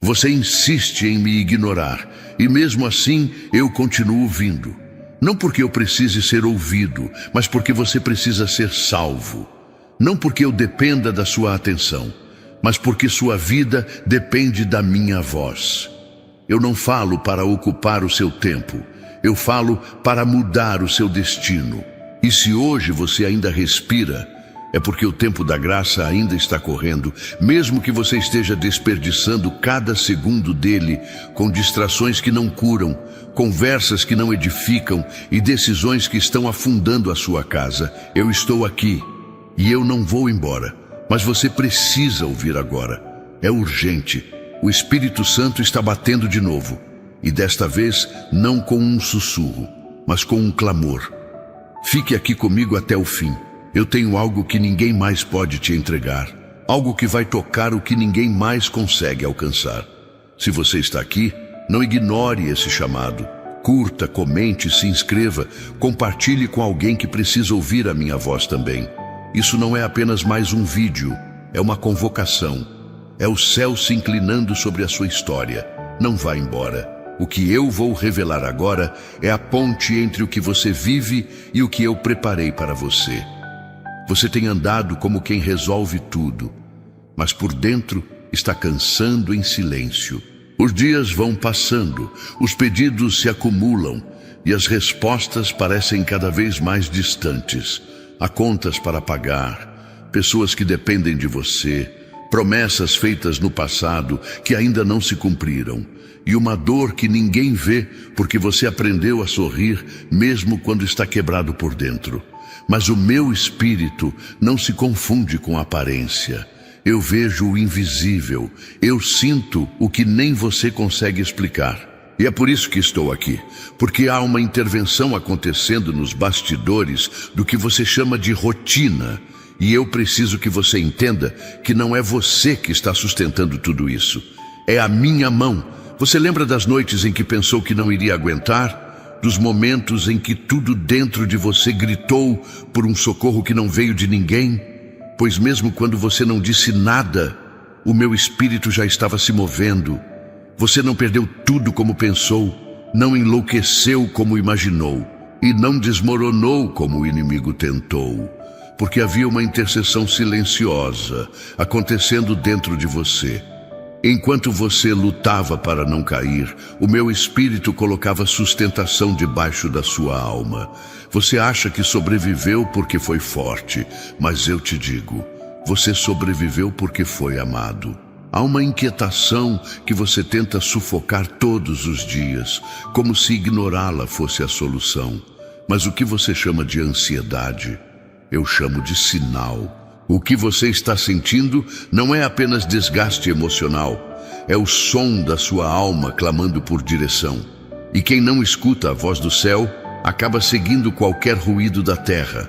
Você insiste em me ignorar, e mesmo assim eu continuo vindo. Não porque eu precise ser ouvido, mas porque você precisa ser salvo. Não porque eu dependa da sua atenção, mas porque sua vida depende da minha voz. Eu não falo para ocupar o seu tempo, eu falo para mudar o seu destino. E se hoje você ainda respira, é porque o tempo da graça ainda está correndo, mesmo que você esteja desperdiçando cada segundo dele com distrações que não curam, conversas que não edificam e decisões que estão afundando a sua casa. Eu estou aqui e eu não vou embora, mas você precisa ouvir agora. É urgente. O Espírito Santo está batendo de novo, e desta vez não com um sussurro, mas com um clamor. Fique aqui comigo até o fim. Eu tenho algo que ninguém mais pode te entregar, algo que vai tocar o que ninguém mais consegue alcançar. Se você está aqui, não ignore esse chamado. Curta, comente, se inscreva, compartilhe com alguém que precisa ouvir a minha voz também. Isso não é apenas mais um vídeo, é uma convocação. É o céu se inclinando sobre a sua história. Não vá embora. O que eu vou revelar agora é a ponte entre o que você vive e o que eu preparei para você. Você tem andado como quem resolve tudo, mas por dentro está cansando em silêncio. Os dias vão passando, os pedidos se acumulam e as respostas parecem cada vez mais distantes. Há contas para pagar, pessoas que dependem de você, promessas feitas no passado que ainda não se cumpriram, e uma dor que ninguém vê porque você aprendeu a sorrir mesmo quando está quebrado por dentro. Mas o meu espírito não se confunde com a aparência. Eu vejo o invisível, eu sinto o que nem você consegue explicar. E é por isso que estou aqui, porque há uma intervenção acontecendo nos bastidores do que você chama de rotina. E eu preciso que você entenda que não é você que está sustentando tudo isso. É a minha mão. Você lembra das noites em que pensou que não iria aguentar? Dos momentos em que tudo dentro de você gritou por um socorro que não veio de ninguém? Pois mesmo quando você não disse nada, o meu espírito já estava se movendo. Você não perdeu tudo como pensou, não enlouqueceu como imaginou, e não desmoronou como o inimigo tentou. Porque havia uma intercessão silenciosa acontecendo dentro de você. Enquanto você lutava para não cair, o meu espírito colocava sustentação debaixo da sua alma. Você acha que sobreviveu porque foi forte, mas eu te digo, você sobreviveu porque foi amado. Há uma inquietação que você tenta sufocar todos os dias, como se ignorá-la fosse a solução. Mas o que você chama de ansiedade, eu chamo de sinal. O que você está sentindo não é apenas desgaste emocional, é o som da sua alma clamando por direção. E quem não escuta a voz do céu, acaba seguindo qualquer ruído da terra.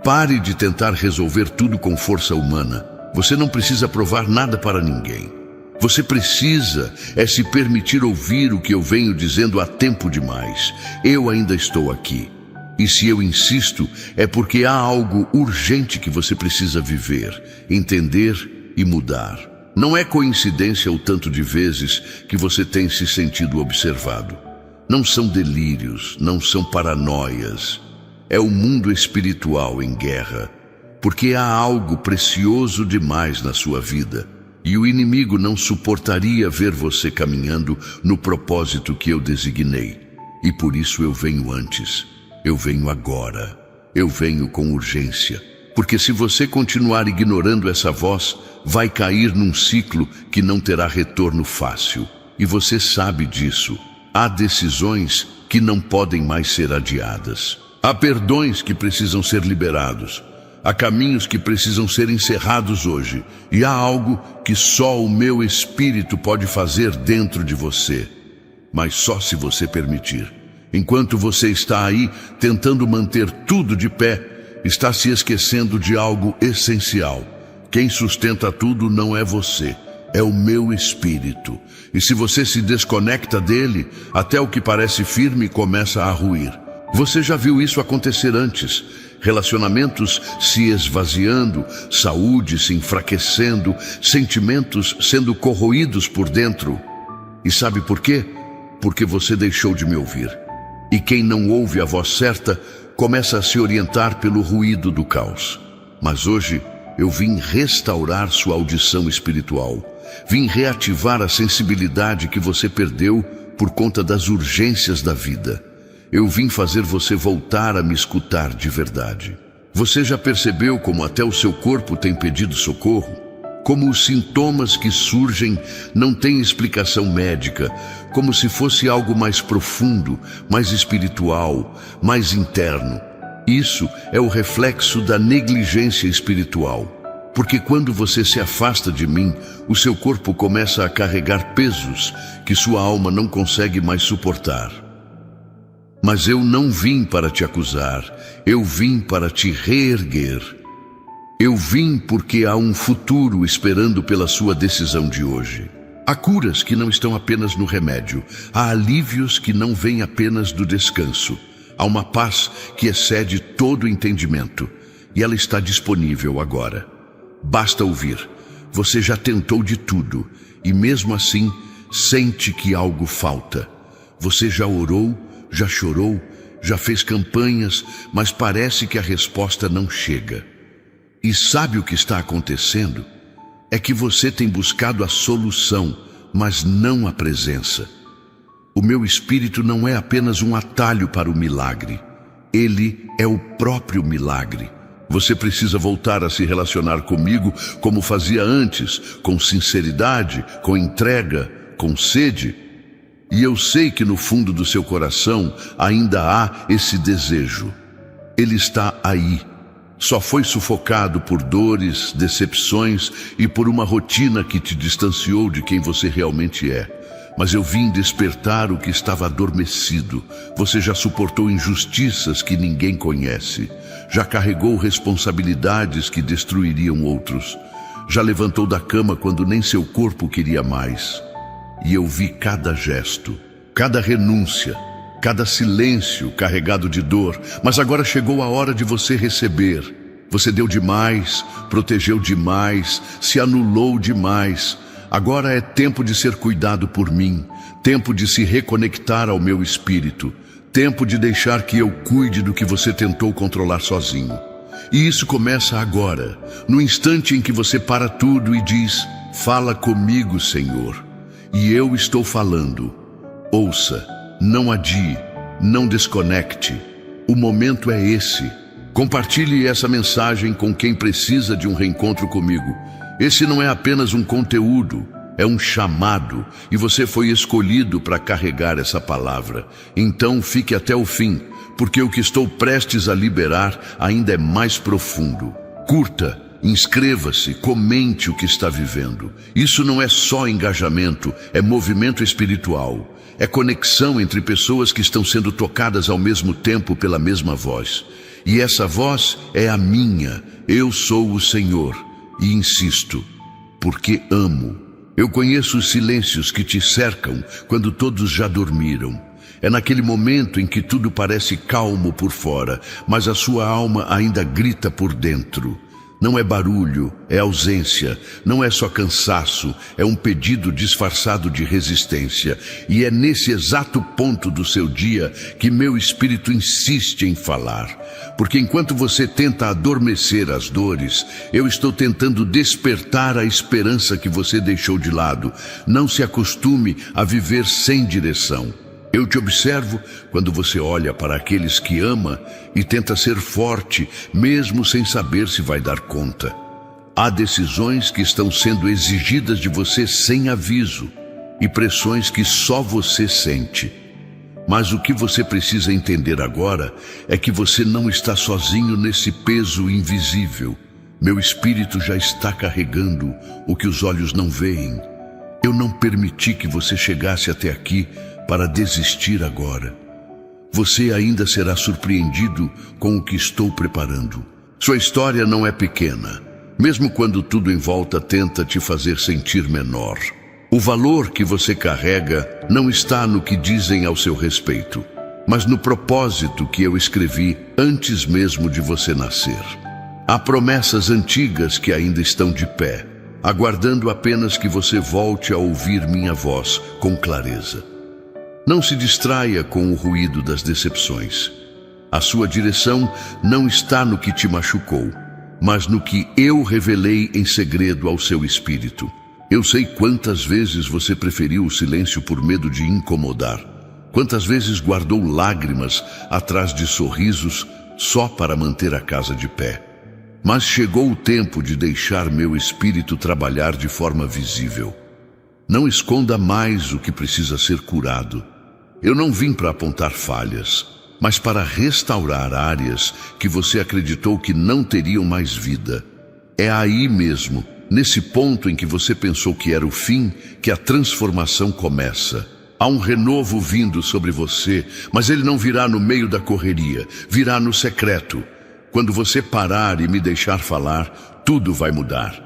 Pare de tentar resolver tudo com força humana. Você não precisa provar nada para ninguém. Você precisa se permitir ouvir o que eu venho dizendo há tempo demais. Eu ainda estou aqui. E se eu insisto, é porque há algo urgente que você precisa viver, entender e mudar. Não é coincidência o tanto de vezes que você tem se sentido observado. Não são delírios, não são paranoias. É o mundo espiritual em guerra. Porque há algo precioso demais na sua vida. E o inimigo não suportaria ver você caminhando no propósito que eu designei. E por isso eu venho antes. Eu venho agora. Eu venho com urgência. Porque se você continuar ignorando essa voz, vai cair num ciclo que não terá retorno fácil. E você sabe disso. Há decisões que não podem mais ser adiadas. Há perdões que precisam ser liberados. Há caminhos que precisam ser encerrados hoje. E há algo que só o meu espírito pode fazer dentro de você. Mas só se você permitir. Enquanto você está aí tentando manter tudo de pé, está se esquecendo de algo essencial. Quem sustenta tudo não é você, é o meu espírito. E se você se desconecta dele, até o que parece firme começa a ruir. Você já viu isso acontecer antes. Relacionamentos se esvaziando, saúde se enfraquecendo, sentimentos sendo corroídos por dentro. E sabe por quê? Porque você deixou de me ouvir. E quem não ouve a voz certa começa a se orientar pelo ruído do caos. Mas hoje eu vim restaurar sua audição espiritual. Vim reativar a sensibilidade que você perdeu por conta das urgências da vida. Eu vim fazer você voltar a me escutar de verdade. Você já percebeu como até o seu corpo tem pedido socorro? Como os sintomas que surgem não têm explicação médica, como se fosse algo mais profundo, mais espiritual, mais interno. Isso é o reflexo da negligência espiritual. Porque quando você se afasta de mim, o seu corpo começa a carregar pesos que sua alma não consegue mais suportar. Mas eu não vim para te acusar, eu vim para te reerguer. Eu vim porque há um futuro esperando pela sua decisão de hoje. Há curas que não estão apenas no remédio, há alívios que não vêm apenas do descanso. Há uma paz que excede todo entendimento, e ela está disponível agora. Basta ouvir. Você já tentou de tudo, e mesmo assim sente que algo falta. Você já orou, já chorou, já fez campanhas, mas parece que a resposta não chega. E sabe o que está acontecendo? É que você tem buscado a solução, mas não a presença. O meu espírito não é apenas um atalho para o milagre. Ele é o próprio milagre. Você precisa voltar a se relacionar comigo como fazia antes, com sinceridade, com entrega, com sede. E eu sei que no fundo do seu coração ainda há esse desejo. Ele está aí. Só foi sufocado por dores, decepções e por uma rotina que te distanciou de quem você realmente é. Mas eu vim despertar o que estava adormecido. Você já suportou injustiças que ninguém conhece. Já carregou responsabilidades que destruiriam outros. Já levantou da cama quando nem seu corpo queria mais. E eu vi cada gesto, cada renúncia, cada silêncio carregado de dor. Mas agora chegou a hora de você receber. Você deu demais, protegeu demais, se anulou demais. Agora é tempo de ser cuidado por mim, tempo de se reconectar ao meu espírito, tempo de deixar que eu cuide do que você tentou controlar sozinho. E isso começa agora, no instante em que você para tudo e diz: fala comigo, Senhor. E eu estou falando. Ouça, não adie, não desconecte. O momento é esse. Compartilhe essa mensagem com quem precisa de um reencontro comigo. Esse não é apenas um conteúdo, é um chamado, e você foi escolhido para carregar essa palavra. Então fique até o fim, porque o que estou prestes a liberar ainda é mais profundo. Curta, inscreva-se, comente o que está vivendo. Isso não é só engajamento, é movimento espiritual. É conexão entre pessoas que estão sendo tocadas ao mesmo tempo pela mesma voz. E essa voz é a minha. Eu sou o Senhor. E insisto, porque amo. Eu conheço os silêncios que te cercam quando todos já dormiram. É naquele momento em que tudo parece calmo por fora, mas a sua alma ainda grita por dentro. Não é barulho, é ausência. Não é só cansaço, é um pedido disfarçado de resistência. E é nesse exato ponto do seu dia que meu espírito insiste em falar. Porque enquanto você tenta adormecer as dores, eu estou tentando despertar a esperança que você deixou de lado. Não se acostume a viver sem direção. Eu te observo quando você olha para aqueles que ama e tenta ser forte, mesmo sem saber se vai dar conta. Há decisões que estão sendo exigidas de você sem aviso e pressões que só você sente. Mas o que você precisa entender agora é que você não está sozinho nesse peso invisível. Meu espírito já está carregando o que os olhos não veem. Eu não permiti que você chegasse até aqui para desistir agora. Você ainda será surpreendido com o que estou preparando. Sua história não é pequena, mesmo quando tudo em volta tenta te fazer sentir menor. O valor que você carrega não está no que dizem ao seu respeito. mas no propósito que eu escrevi antes mesmo de você nascer. Há promessas antigas que ainda estão de pé, aguardando apenas que você volte a ouvir minha voz com clareza. Não se distraia com o ruído das decepções. A sua direção não está no que te machucou, mas no que eu revelei em segredo ao seu espírito. Eu sei quantas vezes você preferiu o silêncio por medo de incomodar. Quantas vezes guardou lágrimas atrás de sorrisos só para manter a casa de pé. Mas chegou o tempo de deixar meu espírito trabalhar de forma visível. Não esconda mais o que precisa ser curado. Eu não vim para apontar falhas, mas para restaurar áreas que você acreditou que não teriam mais vida. É aí mesmo, nesse ponto em que você pensou que era o fim, que a transformação começa. Há um renovo vindo sobre você, mas ele não virá no meio da correria, virá no secreto. Quando você parar e me deixar falar, tudo vai mudar.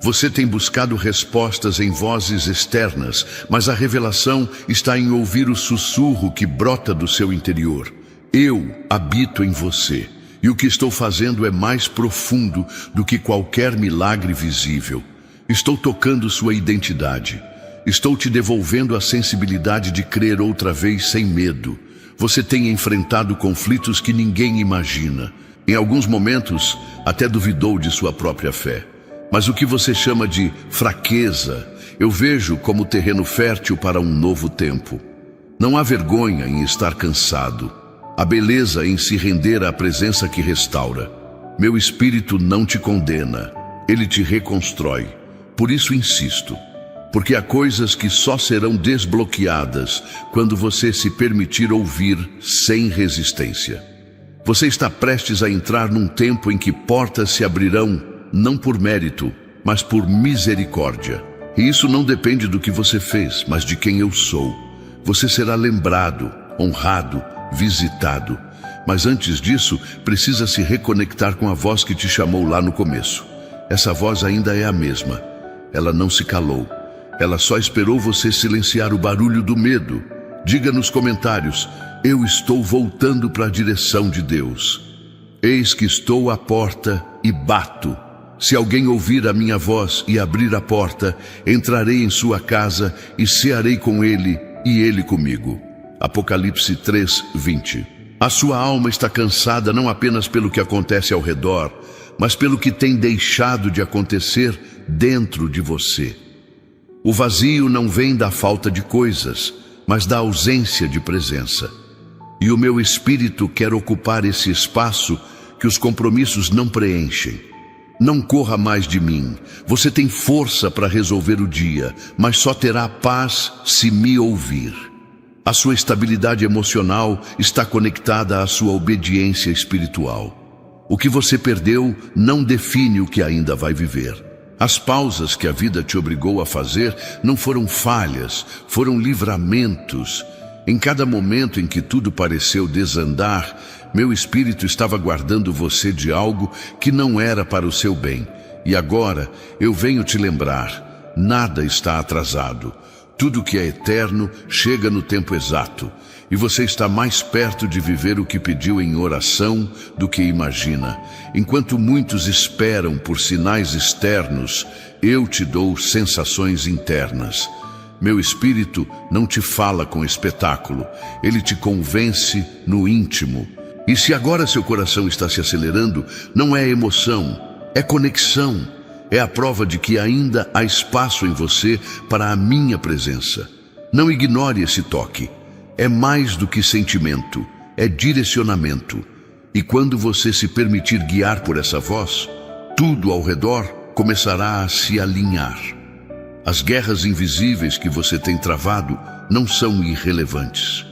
Você tem buscado respostas em vozes externas, mas a revelação está em ouvir o sussurro que brota do seu interior. Eu habito em você, e o que estou fazendo é mais profundo do que qualquer milagre visível. Estou tocando sua identidade. Estou te devolvendo a sensibilidade de crer outra vez sem medo. Você tem enfrentado conflitos que ninguém imagina. Em alguns momentos, até duvidou de sua própria fé. Mas o que você chama de fraqueza, eu vejo como terreno fértil para um novo tempo. Não há vergonha em estar cansado. Há beleza em se render à presença que restaura. Meu espírito não te condena, ele te reconstrói. Por isso insisto, porque há coisas que só serão desbloqueadas quando você se permitir ouvir sem resistência. Você está prestes a entrar num tempo em que portas se abrirão, não por mérito, mas por misericórdia. E isso não depende do que você fez, mas de quem eu sou. Você será lembrado, honrado, visitado. Mas antes disso, precisa se reconectar com a voz que te chamou lá no começo. Essa voz ainda é a mesma. Ela não se calou. Ela só esperou você silenciar o barulho do medo. Diga nos comentários: eu estou voltando para a direção de Deus. Eis que estou à porta e bato. Se alguém ouvir a minha voz e abrir a porta, entrarei em sua casa e cearei com ele e ele comigo. Apocalipse 3:20. A sua alma está cansada não apenas pelo que acontece ao redor, mas pelo que tem deixado de acontecer dentro de você. O vazio não vem da falta de coisas, mas da ausência de presença. E o meu espírito quer ocupar esse espaço que os compromissos não preenchem. Não corra mais de mim. Você tem força para resolver o dia, mas só terá paz se me ouvir. A sua estabilidade emocional está conectada à sua obediência espiritual. O que você perdeu não define o que ainda vai viver. As pausas que a vida te obrigou a fazer não foram falhas, foram livramentos. Em cada momento em que tudo pareceu desandar, meu espírito estava guardando você de algo que não era para o seu bem. E agora eu venho te lembrar, nada está atrasado. Tudo que é eterno chega no tempo exato. E você está mais perto de viver o que pediu em oração do que imagina. Enquanto muitos esperam por sinais externos, eu te dou sensações internas. Meu espírito não te fala com espetáculo, ele te convence no íntimo. E se agora seu coração está se acelerando, não é emoção, é conexão. É a prova de que ainda há espaço em você para a minha presença. Não ignore esse toque. É mais do que sentimento, é direcionamento. E quando você se permitir guiar por essa voz, tudo ao redor começará a se alinhar. As guerras invisíveis que você tem travado não são irrelevantes.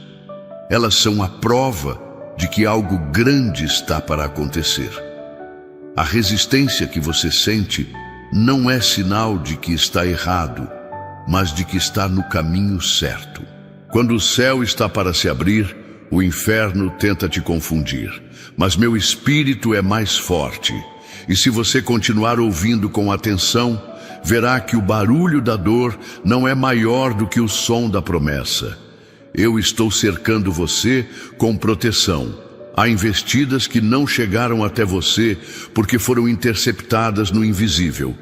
Elas são a prova de que algo grande está para acontecer. A resistência que você sente não é sinal de que está errado, mas de que está no caminho certo. Quando o céu está para se abrir, o inferno tenta te confundir. Mas meu espírito é mais forte. E se você continuar ouvindo com atenção, verá que o barulho da dor não é maior do que o som da promessa. Eu estou cercando você com proteção. Há investidas que não chegaram até você porque foram interceptadas no invisível.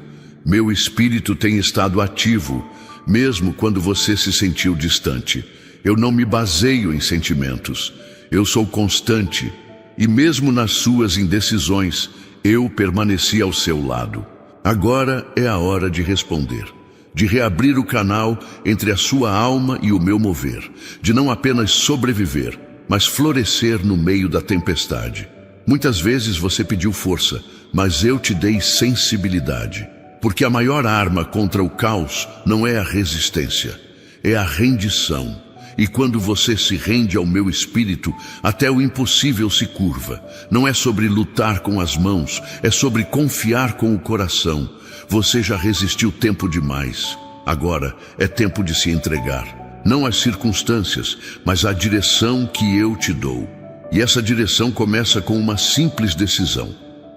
Meu espírito tem estado ativo, mesmo quando você se sentiu distante. Eu não me baseio em sentimentos. Eu sou constante, e mesmo nas suas indecisões, eu permaneci ao seu lado. Agora é a hora de responder, de reabrir o canal entre a sua alma e o meu mover, de não apenas sobreviver, mas florescer no meio da tempestade. Muitas vezes você pediu força, mas eu te dei sensibilidade, porque a maior arma contra o caos não é a resistência, é a rendição. E quando você se rende ao meu espírito, até o impossível se curva. Não é sobre lutar com as mãos, é sobre confiar com o coração. Você já resistiu tempo demais. Agora é tempo de se entregar. Não às circunstâncias, mas à direção que eu te dou. E essa direção começa com uma simples decisão: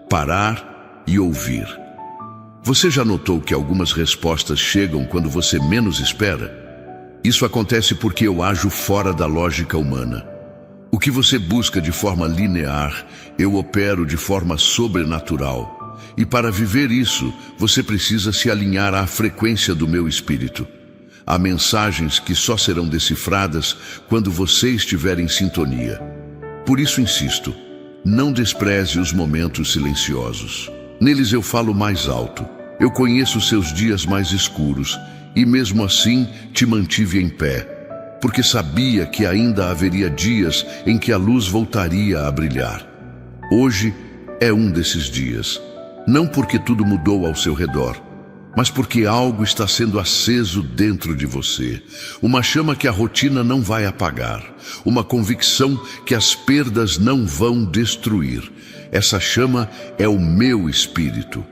parar e ouvir. Você já notou que algumas respostas chegam quando você menos espera? Isso acontece porque eu ajo fora da lógica humana. O que você busca de forma linear, eu opero de forma sobrenatural. E para viver isso, você precisa se alinhar à frequência do meu espírito. Há mensagens que só serão decifradas quando você estiver em sintonia. Por isso insisto, não despreze os momentos silenciosos. Neles eu falo mais alto. Eu conheço seus dias mais escuros e mesmo assim te mantive em pé, porque sabia que ainda haveria dias em que a luz voltaria a brilhar. Hoje é um desses dias, não porque tudo mudou ao seu redor, mas porque algo está sendo aceso dentro de você. Uma chama que a rotina não vai apagar, uma convicção que as perdas não vão destruir. Essa chama é o meu espírito.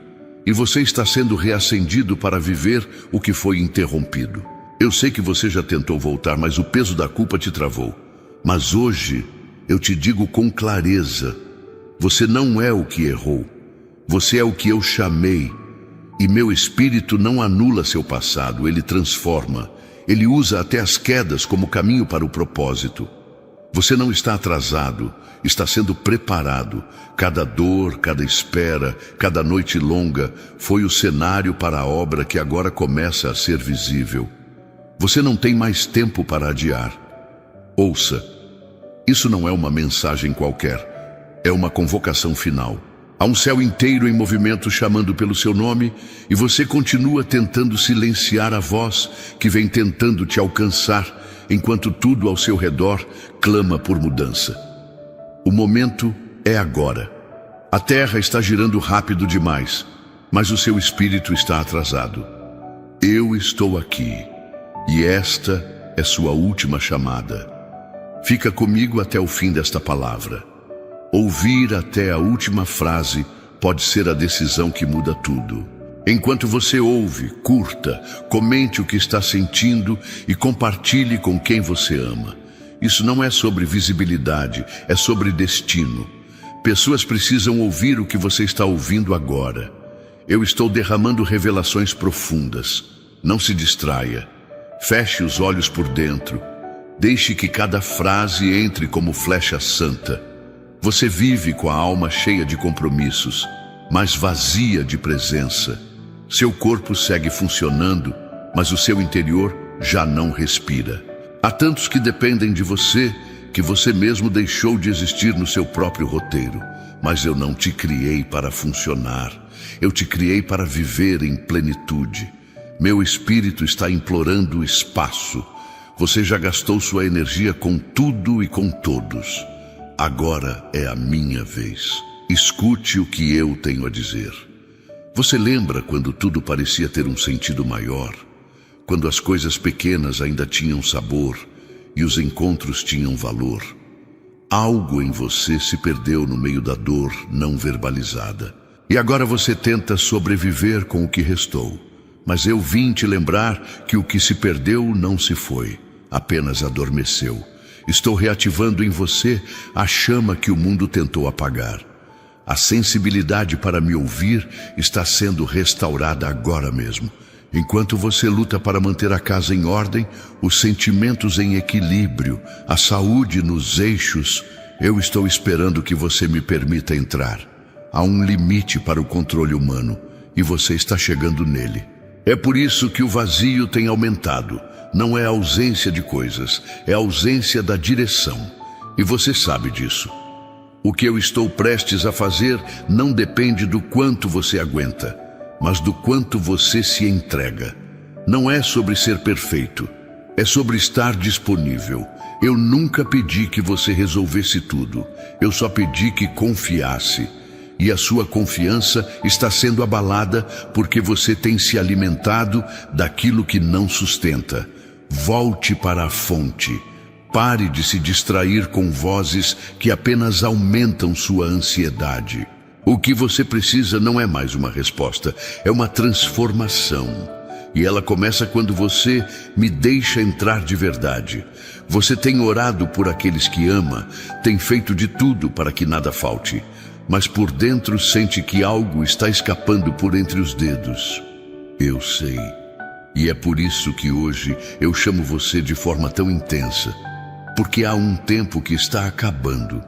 E você está sendo reacendido para viver o que foi interrompido. Eu sei que você já tentou voltar, mas o peso da culpa te travou. Mas hoje, eu te digo com clareza, você não é o que errou. Você é o que eu chamei. E meu espírito não anula seu passado, ele transforma. Ele usa até as quedas como caminho para o propósito. Você não está atrasado, está sendo preparado. Cada dor, cada espera, cada noite longa foi o cenário para a obra que agora começa a ser visível. Você não tem mais tempo para adiar. Ouça, isso não é uma mensagem qualquer, é uma convocação final. Há um céu inteiro em movimento chamando pelo seu nome e você continua tentando silenciar a voz que vem tentando te alcançar, enquanto tudo ao seu redor clama por mudança. O momento é agora. A terra está girando rápido demais, mas o seu espírito está atrasado. Eu estou aqui, e esta é sua última chamada. Fica comigo até o fim desta palavra. Ouvir até a última frase pode ser a decisão que muda tudo. Enquanto você ouve, curta, comente o que está sentindo e compartilhe com quem você ama. Isso não é sobre visibilidade, é sobre destino. Pessoas precisam ouvir o que você está ouvindo agora. Eu estou derramando revelações profundas. Não se distraia. Feche os olhos por dentro. Deixe que cada frase entre como flecha santa. Você vive com a alma cheia de compromissos, mas vazia de presença. Seu corpo segue funcionando, mas o seu interior já não respira. Há tantos que dependem de você, que você mesmo deixou de existir no seu próprio roteiro. Mas eu não te criei para funcionar. Eu te criei para viver em plenitude. Meu espírito está implorando espaço. Você já gastou sua energia com tudo e com todos. Agora é a minha vez. Escute o que eu tenho a dizer. Você lembra quando tudo parecia ter um sentido maior? Quando as coisas pequenas ainda tinham sabor e os encontros tinham valor? Algo em você se perdeu no meio da dor não verbalizada. E agora você tenta sobreviver com o que restou. Mas eu vim te lembrar que o que se perdeu não se foi, apenas adormeceu. Estou reativando em você a chama que o mundo tentou apagar. A sensibilidade para me ouvir está sendo restaurada agora mesmo. Enquanto você luta para manter a casa em ordem, os sentimentos em equilíbrio, a saúde nos eixos, eu estou esperando que você me permita entrar. Há um limite para o controle humano e você está chegando nele. É por isso que o vazio tem aumentado. Não é a ausência de coisas, é a ausência da direção. E você sabe disso. O que eu estou prestes a fazer não depende do quanto você aguenta, mas do quanto você se entrega. Não é sobre ser perfeito, é sobre estar disponível. Eu nunca pedi que você resolvesse tudo, eu só pedi que confiasse. E a sua confiança está sendo abalada porque você tem se alimentado daquilo que não sustenta. Volte para a fonte. Pare de se distrair com vozes que apenas aumentam sua ansiedade. O que você precisa não é mais uma resposta, é uma transformação. E ela começa quando você me deixa entrar de verdade. Você tem orado por aqueles que ama, tem feito de tudo para que nada falte. Mas por dentro sente que algo está escapando por entre os dedos. Eu sei. E é por isso que hoje eu chamo você de forma tão intensa. Porque há um tempo que está acabando.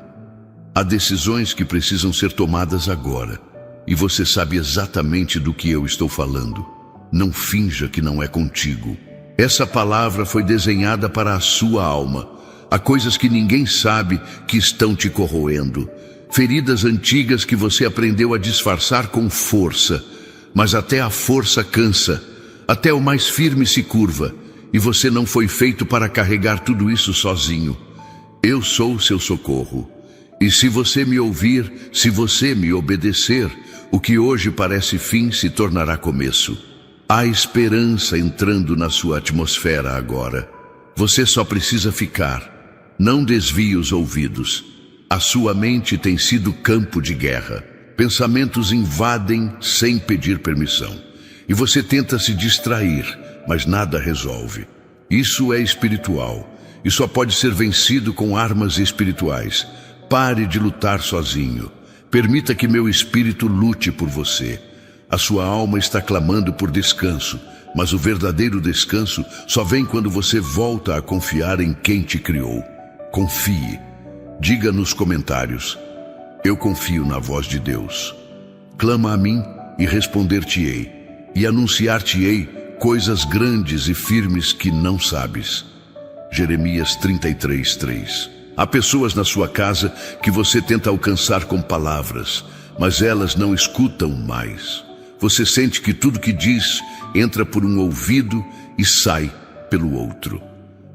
Há decisões que precisam ser tomadas agora. E você sabe exatamente do que eu estou falando. Não finja que não é contigo. Essa palavra foi desenhada para a sua alma. Há coisas que ninguém sabe que estão te corroendo. Feridas antigas que você aprendeu a disfarçar com força. Mas até a força cansa. Até o mais firme se curva. E você não foi feito para carregar tudo isso sozinho. Eu sou o seu socorro. E se você me ouvir, se você me obedecer, o que hoje parece fim se tornará começo. Há esperança entrando na sua atmosfera agora. Você só precisa ficar. Não desvie os ouvidos. A sua mente tem sido campo de guerra. Pensamentos invadem sem pedir permissão. E você tenta se distrair, mas nada resolve. Isso é espiritual e só pode ser vencido com armas espirituais. Pare de lutar sozinho. Permita que meu espírito lute por você. A sua alma está clamando por descanso, mas o verdadeiro descanso só vem quando você volta a confiar em quem te criou. Confie. Diga nos comentários: eu confio na voz de Deus. Clama a mim e responder-te-ei, e anunciar-te-ei coisas grandes e firmes que não sabes. Jeremias 33:3. Há pessoas na sua casa que você tenta alcançar com palavras, mas elas não escutam mais. Você sente que tudo que diz entra por um ouvido e sai pelo outro.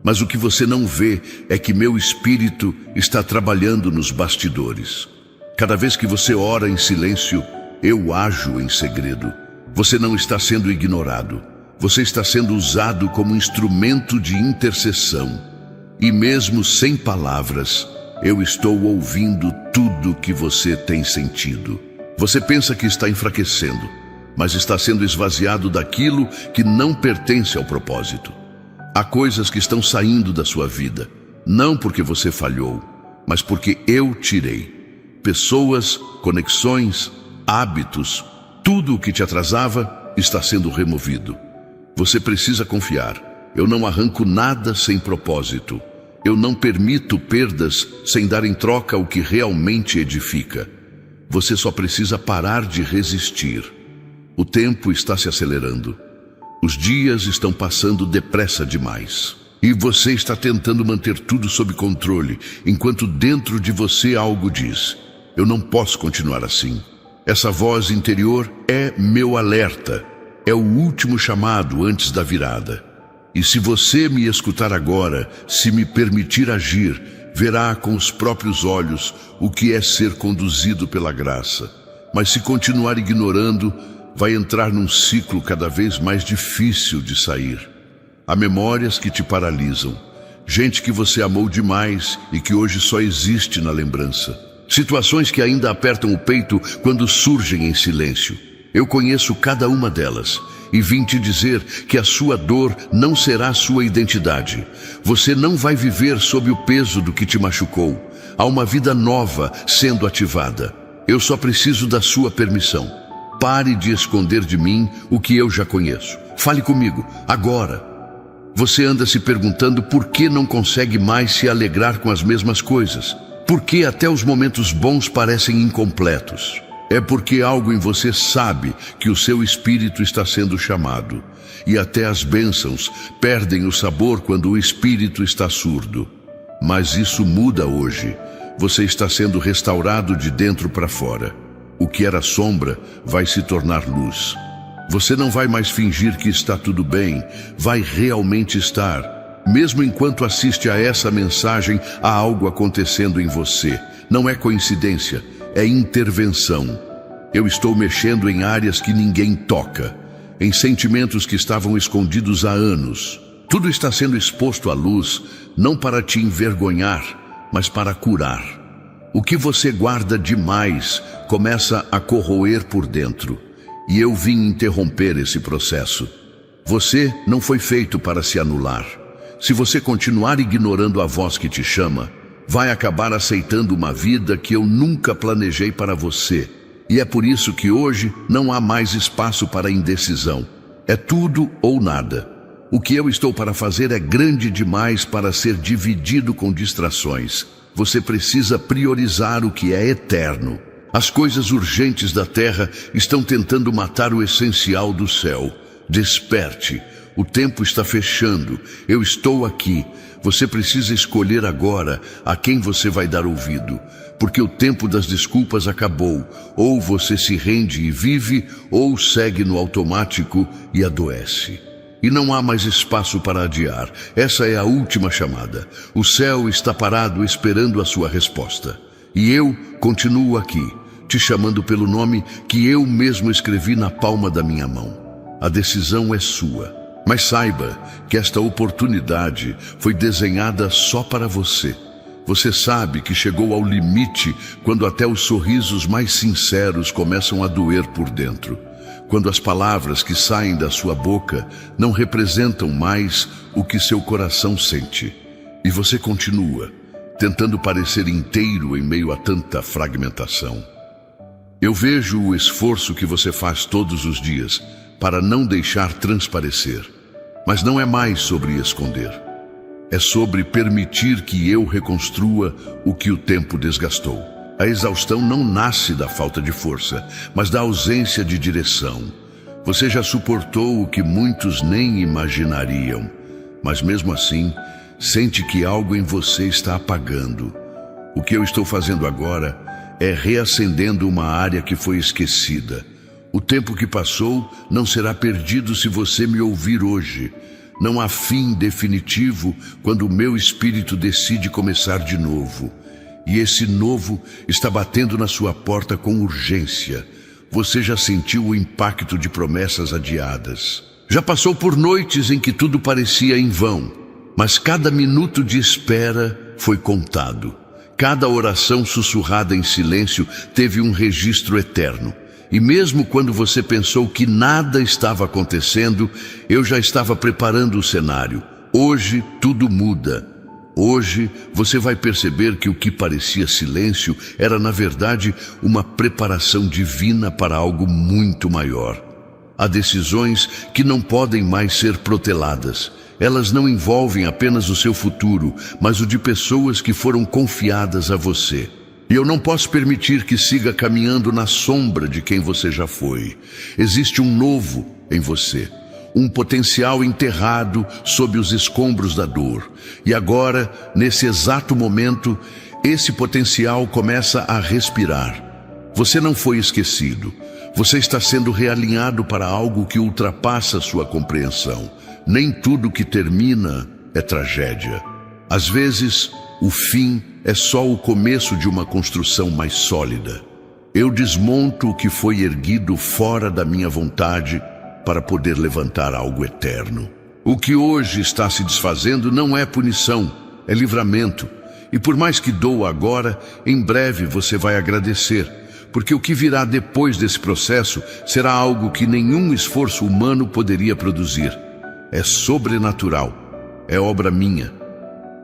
Mas o que você não vê é que meu espírito está trabalhando nos bastidores. Cada vez que você ora em silêncio, eu ajo em segredo. Você não está sendo ignorado. Você está sendo usado como instrumento de intercessão. E mesmo sem palavras, eu estou ouvindo tudo que você tem sentido. Você pensa que está enfraquecendo, mas está sendo esvaziado daquilo que não pertence ao propósito. Há coisas que estão saindo da sua vida, não porque você falhou, mas porque eu tirei. Pessoas, conexões, hábitos, tudo o que te atrasava está sendo removido. Você precisa confiar. Eu não arranco nada sem propósito. Eu não permito perdas sem dar em troca o que realmente edifica. Você só precisa parar de resistir. O tempo está se acelerando. Os dias estão passando depressa demais. E você está tentando manter tudo sob controle, enquanto dentro de você algo diz: eu não posso continuar assim. Essa voz interior é meu alerta. É o último chamado antes da virada. E se você me escutar agora, se me permitir agir, verá com os próprios olhos o que é ser conduzido pela graça. Mas se continuar ignorando, vai entrar num ciclo cada vez mais difícil de sair. Há memórias que te paralisam, gente que você amou demais e que hoje só existe na lembrança. Situações que ainda apertam o peito quando surgem em silêncio. Eu conheço cada uma delas e vim te dizer que a sua dor não será sua identidade. Você não vai viver sob o peso do que te machucou. Há uma vida nova sendo ativada. Eu só preciso da sua permissão. Pare de esconder de mim o que eu já conheço. Fale comigo, agora. Você anda se perguntando por que não consegue mais se alegrar com as mesmas coisas. Por que até os momentos bons parecem incompletos. É porque algo em você sabe que o seu espírito está sendo chamado. E até as bênçãos perdem o sabor quando o espírito está surdo. Mas isso muda hoje. Você está sendo restaurado de dentro para fora. O que era sombra vai se tornar luz. Você não vai mais fingir que está tudo bem, vai realmente estar. Mesmo enquanto assiste a essa mensagem, há algo acontecendo em você. Não é coincidência, é intervenção. Eu estou mexendo em áreas que ninguém toca, em sentimentos que estavam escondidos há anos. Tudo está sendo exposto à luz, não para te envergonhar, mas para curar. O que você guarda demais começa a corroer por dentro. E eu vim interromper esse processo. Você não foi feito para se anular. Se você continuar ignorando a voz que te chama, vai acabar aceitando uma vida que eu nunca planejei para você. E é por isso que hoje não há mais espaço para indecisão. É tudo ou nada. O que eu estou para fazer é grande demais para ser dividido com distrações. Você precisa priorizar o que é eterno. As coisas urgentes da terra estão tentando matar o essencial do céu. Desperte. O tempo está fechando. Eu estou aqui. Você precisa escolher agora a quem você vai dar ouvido. Porque o tempo das desculpas acabou. Ou você se rende e vive, ou segue no automático e adoece. E não há mais espaço para adiar. Essa é a última chamada. O céu está parado esperando a sua resposta. E eu continuo aqui, te chamando pelo nome que eu mesmo escrevi na palma da minha mão. A decisão é sua. Mas saiba que esta oportunidade foi desenhada só para você. Você sabe que chegou ao limite quando até os sorrisos mais sinceros começam a doer por dentro. Quando as palavras que saem da sua boca não representam mais o que seu coração sente. E você continua, tentando parecer inteiro em meio a tanta fragmentação. Eu vejo o esforço que você faz todos os dias para não deixar transparecer. Mas não é mais sobre esconder. É sobre permitir que eu reconstrua o que o tempo desgastou. A exaustão não nasce da falta de força, mas da ausência de direção. Você já suportou o que muitos nem imaginariam, mas mesmo assim, sente que algo em você está apagando. O que eu estou fazendo agora é reacendendo uma área que foi esquecida. O tempo que passou não será perdido se você me ouvir hoje. Não há fim definitivo quando o meu espírito decide começar de novo. E esse novo está batendo na sua porta com urgência. Você já sentiu o impacto de promessas adiadas. Já passou por noites em que tudo parecia em vão. Mas cada minuto de espera foi contado. Cada oração sussurrada em silêncio teve um registro eterno. E mesmo quando você pensou que nada estava acontecendo, eu já estava preparando o cenário. Hoje tudo muda. Hoje você vai perceber que o que parecia silêncio era, na verdade, uma preparação divina para algo muito maior. Há decisões que não podem mais ser proteladas. Elas não envolvem apenas o seu futuro, mas o de pessoas que foram confiadas a você. E eu não posso permitir que siga caminhando na sombra de quem você já foi. Existe um novo em você, um potencial enterrado sob os escombros da dor. E agora, nesse exato momento, esse potencial começa a respirar. Você não foi esquecido. Você está sendo realinhado para algo que ultrapassa sua compreensão. Nem tudo que termina é tragédia. Às vezes, o fim é só o começo de uma construção mais sólida. Eu desmonto o que foi erguido fora da minha vontade para poder levantar algo eterno. O que hoje está se desfazendo não é punição, é livramento. E por mais que doa agora, em breve você vai agradecer, porque o que virá depois desse processo será algo que nenhum esforço humano poderia produzir. É sobrenatural, é obra minha.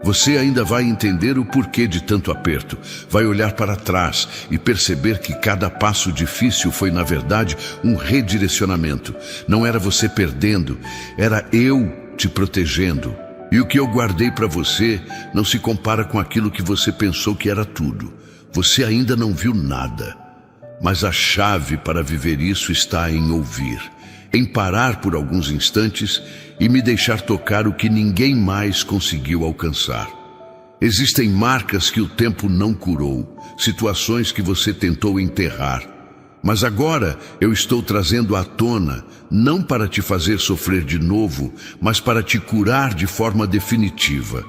Você ainda vai entender o porquê de tanto aperto. Vai olhar para trás e perceber que cada passo difícil foi, na verdade, um redirecionamento. Não era você perdendo, era eu te protegendo. E o que eu guardei para você não se compara com aquilo que você pensou que era tudo. Você ainda não viu nada. Mas a chave para viver isso está em ouvir, em parar por alguns instantes e me deixar tocar o que ninguém mais conseguiu alcançar. Existem marcas que o tempo não curou, situações que você tentou enterrar. Mas agora eu estou trazendo à tona, não para te fazer sofrer de novo, mas para te curar de forma definitiva.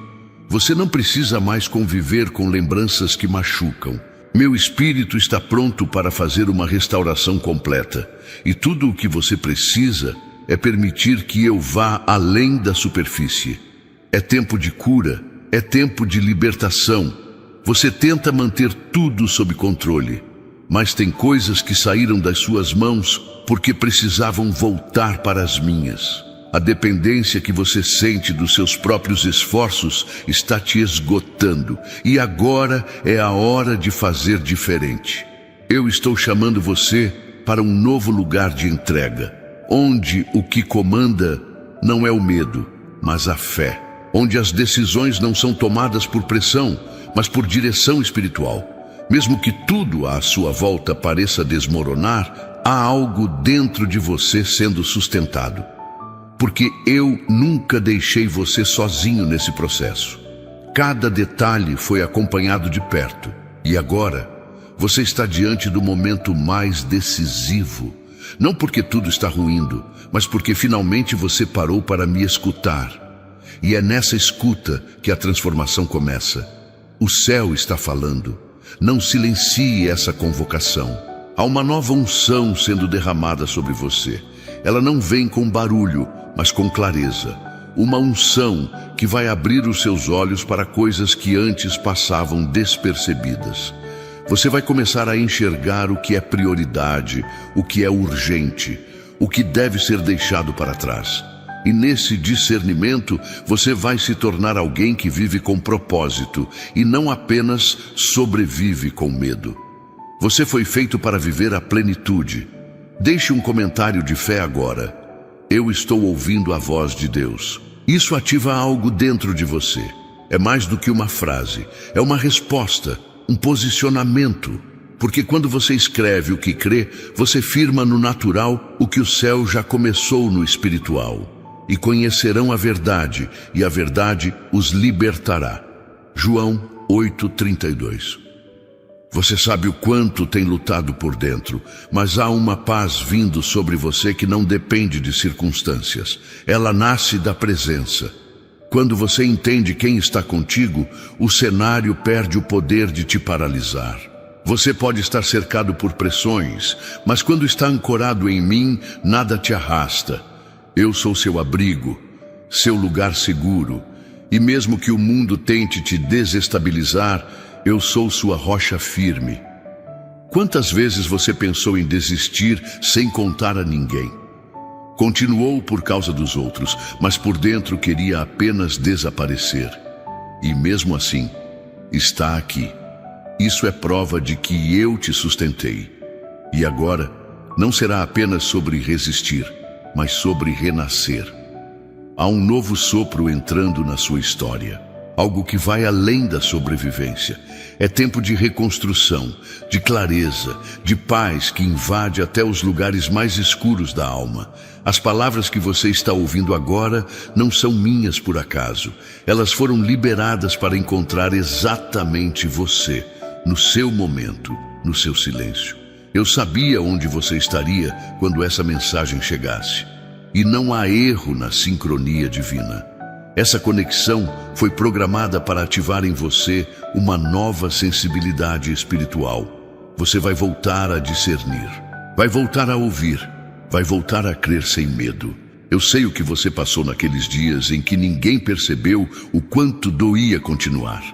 Você não precisa mais conviver com lembranças que machucam. Meu espírito está pronto para fazer uma restauração completa. E tudo o que você precisa é permitir que eu vá além da superfície. É tempo de cura, é tempo de libertação. Você tenta manter tudo sob controle, mas tem coisas que saíram das suas mãos porque precisavam voltar para as minhas. A dependência que você sente dos seus próprios esforços está te esgotando, e agora é a hora de fazer diferente. Eu estou chamando você para um novo lugar de entrega, onde o que comanda não é o medo, mas a fé. Onde as decisões não são tomadas por pressão, mas por direção espiritual. Mesmo que tudo à sua volta pareça desmoronar, há algo dentro de você sendo sustentado. Porque eu nunca deixei você sozinho nesse processo. Cada detalhe foi acompanhado de perto. E agora, você está diante do momento mais decisivo. Não porque tudo está ruindo, mas porque finalmente você parou para me escutar. E é nessa escuta que a transformação começa. O céu está falando. Não silencie essa convocação. Há uma nova unção sendo derramada sobre você. Ela não vem com barulho, mas com clareza. Uma unção que vai abrir os seus olhos para coisas que antes passavam despercebidas. Você vai começar a enxergar o que é prioridade, o que é urgente, o que deve ser deixado para trás. E nesse discernimento, você vai se tornar alguém que vive com propósito e não apenas sobrevive com medo. Você foi feito para viver a plenitude. Deixe um comentário de fé agora. Eu estou ouvindo a voz de Deus. Isso ativa algo dentro de você. É mais do que uma frase, é uma resposta, um posicionamento. Porque quando você escreve o que crê, você firma no natural o que o céu já começou no espiritual. E conhecerão a verdade, e a verdade os libertará. João 8:32. Você sabe o quanto tem lutado por dentro, mas há uma paz vindo sobre você que não depende de circunstâncias. Ela nasce da presença. Quando você entende quem está contigo, o cenário perde o poder de te paralisar. Você pode estar cercado por pressões, mas quando está ancorado em mim, nada te arrasta. Eu sou seu abrigo, seu lugar seguro, e mesmo que o mundo tente te desestabilizar, eu sou sua rocha firme. Quantas vezes você pensou em desistir sem contar a ninguém? Continuou por causa dos outros, mas por dentro queria apenas desaparecer. E mesmo assim, está aqui. Isso é prova de que eu te sustentei. E agora, não será apenas sobre resistir, mas sobre renascer. Há um novo sopro entrando na sua história. Algo que vai além da sobrevivência. É tempo de reconstrução, de clareza, de paz que invade até os lugares mais escuros da alma. As palavras que você está ouvindo agora não são minhas por acaso. Elas foram liberadas para encontrar exatamente você, no seu momento, no seu silêncio. Eu sabia onde você estaria quando essa mensagem chegasse. E não há erro na sincronia divina. Essa conexão foi programada para ativar em você uma nova sensibilidade espiritual. Você vai voltar a discernir, vai voltar a ouvir, vai voltar a crer sem medo. Eu sei o que você passou naqueles dias em que ninguém percebeu o quanto doía continuar.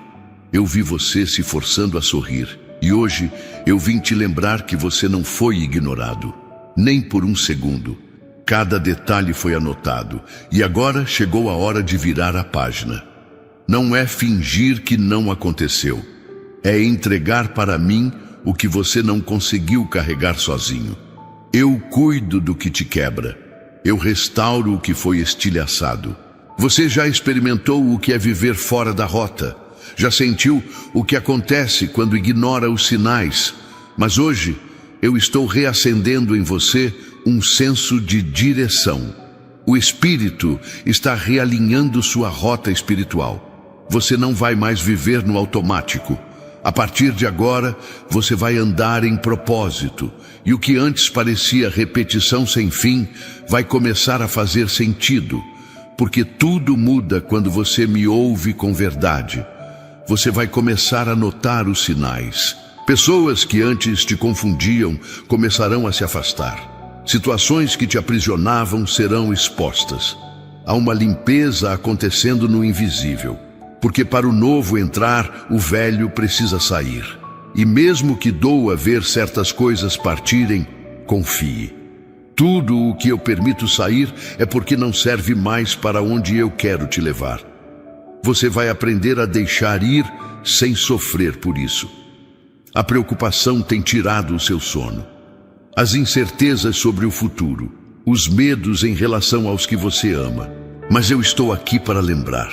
Eu vi você se forçando a sorrir, e hoje eu vim te lembrar que você não foi ignorado, nem por um segundo. Cada detalhe foi anotado, e agora chegou a hora de virar a página. Não é fingir que não aconteceu. É entregar para mim o que você não conseguiu carregar sozinho. Eu cuido do que te quebra. Eu restauro o que foi estilhaçado. Você já experimentou o que é viver fora da rota. Já sentiu o que acontece quando ignora os sinais. Mas hoje eu estou reacendendo em você um senso de direção. O Espírito está realinhando sua rota espiritual. Você não vai mais viver no automático. A partir de agora, você vai andar em propósito. E o que antes parecia repetição sem fim, vai começar a fazer sentido. Porque tudo muda quando você me ouve com verdade. Você vai começar a notar os sinais. Pessoas que antes te confundiam começarão a se afastar. Situações que te aprisionavam serão expostas. Há uma limpeza acontecendo no invisível. Porque para o novo entrar, o velho precisa sair. E mesmo que doa ver certas coisas partirem, confie. Tudo o que eu permito sair é porque não serve mais para onde eu quero te levar. Você vai aprender a deixar ir sem sofrer por isso. A preocupação tem tirado o seu sono. As incertezas sobre o futuro, os medos em relação aos que você ama. Mas eu estou aqui para lembrar.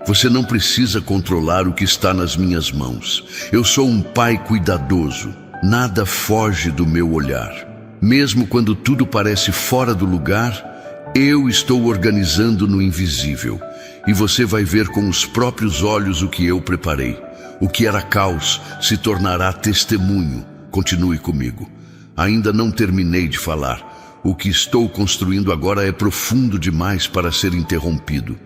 Você não precisa controlar o que está nas minhas mãos. Eu sou um pai cuidadoso. Nada foge do meu olhar. Mesmo quando tudo parece fora do lugar, eu estou organizando no invisível. E você vai ver com os próprios olhos o que eu preparei. O que era caos se tornará testemunho. Continue comigo. Ainda não terminei de falar. O que estou construindo agora é profundo demais para ser interrompido.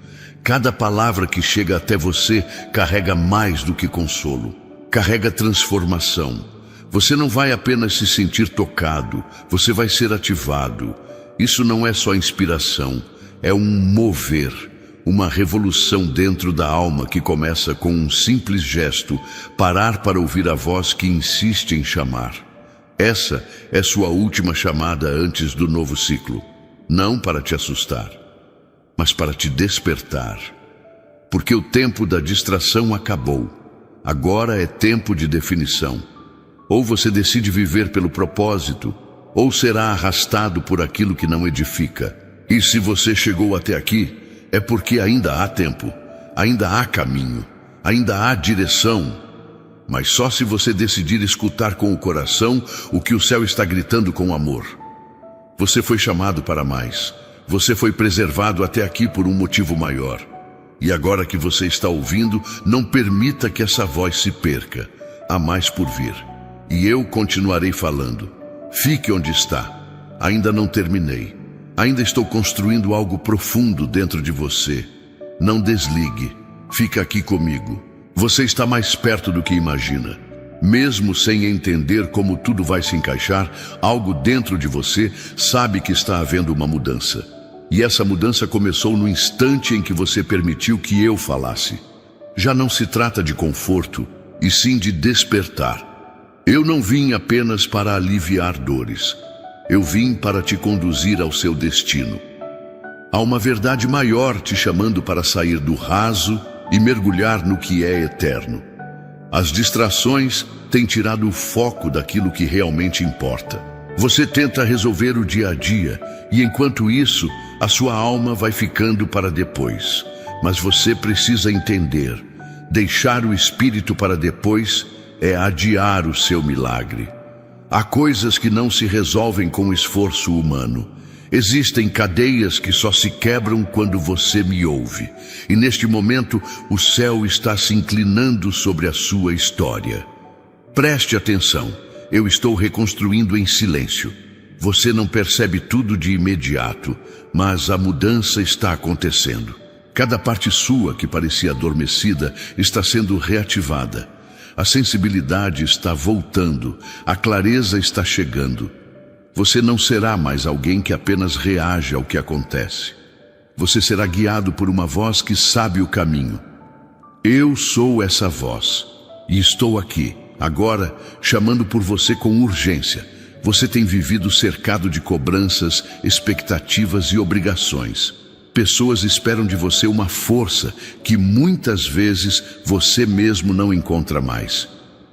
Cada palavra que chega até você carrega mais do que consolo. Carrega transformação. Você não vai apenas se sentir tocado, você vai ser ativado. Isso não é só inspiração, é um mover, uma revolução dentro da alma que começa com um simples gesto, parar para ouvir a voz que insiste em chamar. Essa é sua última chamada antes do novo ciclo. Não para te assustar, mas para te despertar. Porque o tempo da distração acabou. Agora é tempo de definição. Ou você decide viver pelo propósito, ou será arrastado por aquilo que não edifica. E se você chegou até aqui, é porque ainda há tempo, ainda há caminho, ainda há direção. Mas só se você decidir escutar com o coração o que o céu está gritando com amor. Você foi chamado para mais. Você foi preservado até aqui por um motivo maior. E agora que você está ouvindo, não permita que essa voz se perca. Há mais por vir. E eu continuarei falando. Fique onde está. Ainda não terminei. Ainda estou construindo algo profundo dentro de você. Não desligue. Fica aqui comigo. Você está mais perto do que imagina. Mesmo sem entender como tudo vai se encaixar, algo dentro de você sabe que está havendo uma mudança. E essa mudança começou no instante em que você permitiu que eu falasse. Já não se trata de conforto, e sim de despertar. Eu não vim apenas para aliviar dores. Eu vim para te conduzir ao seu destino. Há uma verdade maior te chamando para sair do raso e mergulhar no que é eterno. As distrações têm tirado o foco daquilo que realmente importa. Você tenta resolver o dia a dia, e enquanto isso, a sua alma vai ficando para depois. Mas você precisa entender, deixar o espírito para depois é adiar o seu milagre. Há coisas que não se resolvem com esforço humano. Existem cadeias que só se quebram quando você me ouve. E neste momento, o céu está se inclinando sobre a sua história. Preste atenção. Eu estou reconstruindo em silêncio. Você não percebe tudo de imediato, mas a mudança está acontecendo. Cada parte sua que parecia adormecida está sendo reativada. A sensibilidade está voltando. A clareza está chegando. Você não será mais alguém que apenas reage ao que acontece. Você será guiado por uma voz que sabe o caminho. Eu sou essa voz. E estou aqui, agora, chamando por você com urgência. Você tem vivido cercado de cobranças, expectativas e obrigações. Pessoas esperam de você uma força que muitas vezes você mesmo não encontra mais.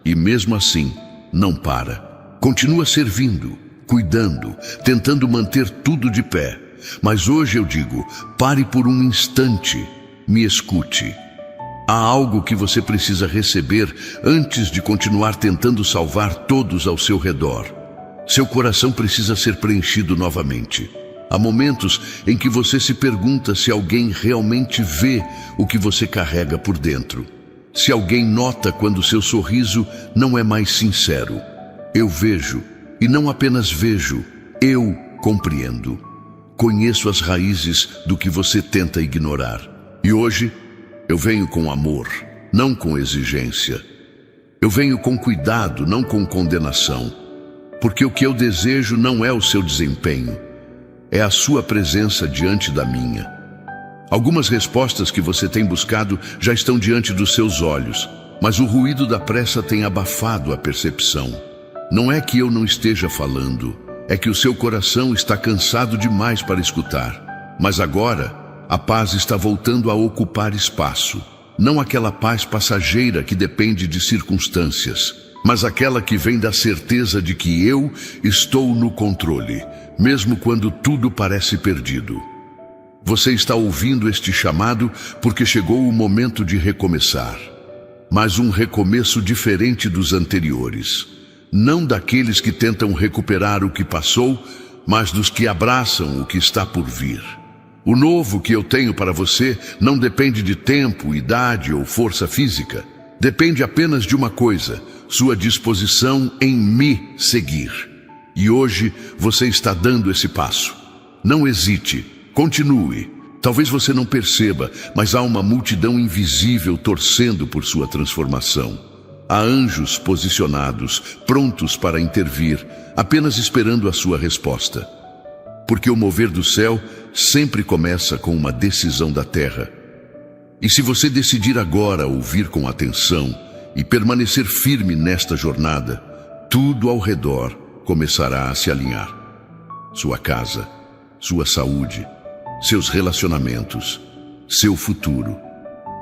E mesmo assim, não para. Continua servindo, cuidando, tentando manter tudo de pé. Mas hoje eu digo, pare por um instante, me escute. Há algo que você precisa receber antes de continuar tentando salvar todos ao seu redor. Seu coração precisa ser preenchido novamente. Há momentos em que você se pergunta se alguém realmente vê o que você carrega por dentro. Se alguém nota quando seu sorriso não é mais sincero. Eu vejo, e não apenas vejo, eu compreendo. Conheço as raízes do que você tenta ignorar. E hoje, eu venho com amor, não com exigência. Eu venho com cuidado, não com condenação. Porque o que eu desejo não é o seu desempenho. É a sua presença diante da minha. Algumas respostas que você tem buscado já estão diante dos seus olhos, mas o ruído da pressa tem abafado a percepção. Não é que eu não esteja falando, é que o seu coração está cansado demais para escutar. Mas agora, a paz está voltando a ocupar espaço. Não aquela paz passageira que depende de circunstâncias, mas aquela que vem da certeza de que eu estou no controle, mesmo quando tudo parece perdido. Você está ouvindo este chamado porque chegou o momento de recomeçar. Mas um recomeço diferente dos anteriores. Não daqueles que tentam recuperar o que passou, mas dos que abraçam o que está por vir. O novo que eu tenho para você não depende de tempo, idade ou força física. Depende apenas de uma coisa: sua disposição em me seguir. E hoje você está dando esse passo. Não hesite, continue. Talvez você não perceba, mas há uma multidão invisível torcendo por sua transformação. Há anjos posicionados, prontos para intervir, apenas esperando a sua resposta. Porque o mover do céu sempre começa com uma decisão da terra. E se você decidir agora ouvir com atenção e permanecer firme nesta jornada, tudo ao redor começará a se alinhar. Sua casa, sua saúde, seus relacionamentos, seu futuro.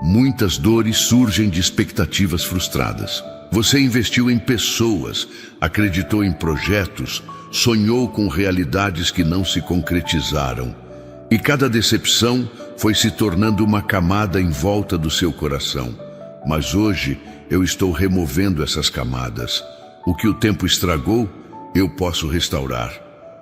Muitas dores surgem de expectativas frustradas. Você investiu em pessoas, acreditou em projetos, sonhou com realidades que não se concretizaram. E cada decepção foi se tornando uma camada em volta do seu coração. Mas hoje eu estou removendo essas camadas. O que o tempo estragou, eu posso restaurar.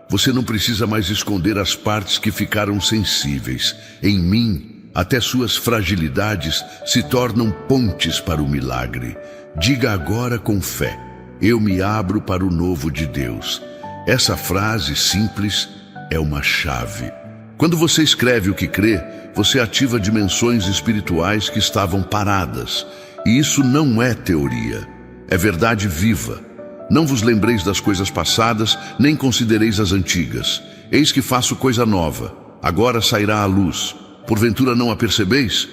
Você não precisa mais esconder as partes que ficaram sensíveis. Em mim, até suas fragilidades se tornam pontes para o milagre. Diga agora com fé: eu me abro para o novo de Deus. Essa frase simples é uma chave. Quando você escreve o que crê, você ativa dimensões espirituais que estavam paradas. E isso não é teoria, é verdade viva. Não vos lembreis das coisas passadas, nem considereis as antigas. Eis que faço coisa nova, agora sairá à luz. Porventura não a percebeis?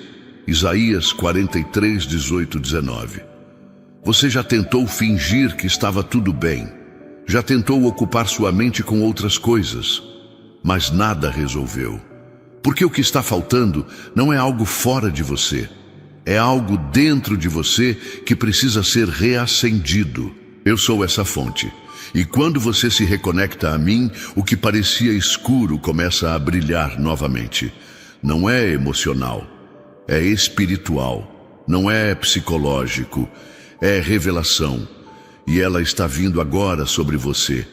Isaías 43, 18, 19. Você já tentou fingir que estava tudo bem. Já tentou ocupar sua mente com outras coisas. Mas nada resolveu. Porque o que está faltando não é algo fora de você. É algo dentro de você que precisa ser reacendido. Eu sou essa fonte. E quando você se reconecta a mim, o que parecia escuro começa a brilhar novamente. Não é emocional, é espiritual. Não é psicológico, é revelação. E ela está vindo agora sobre você.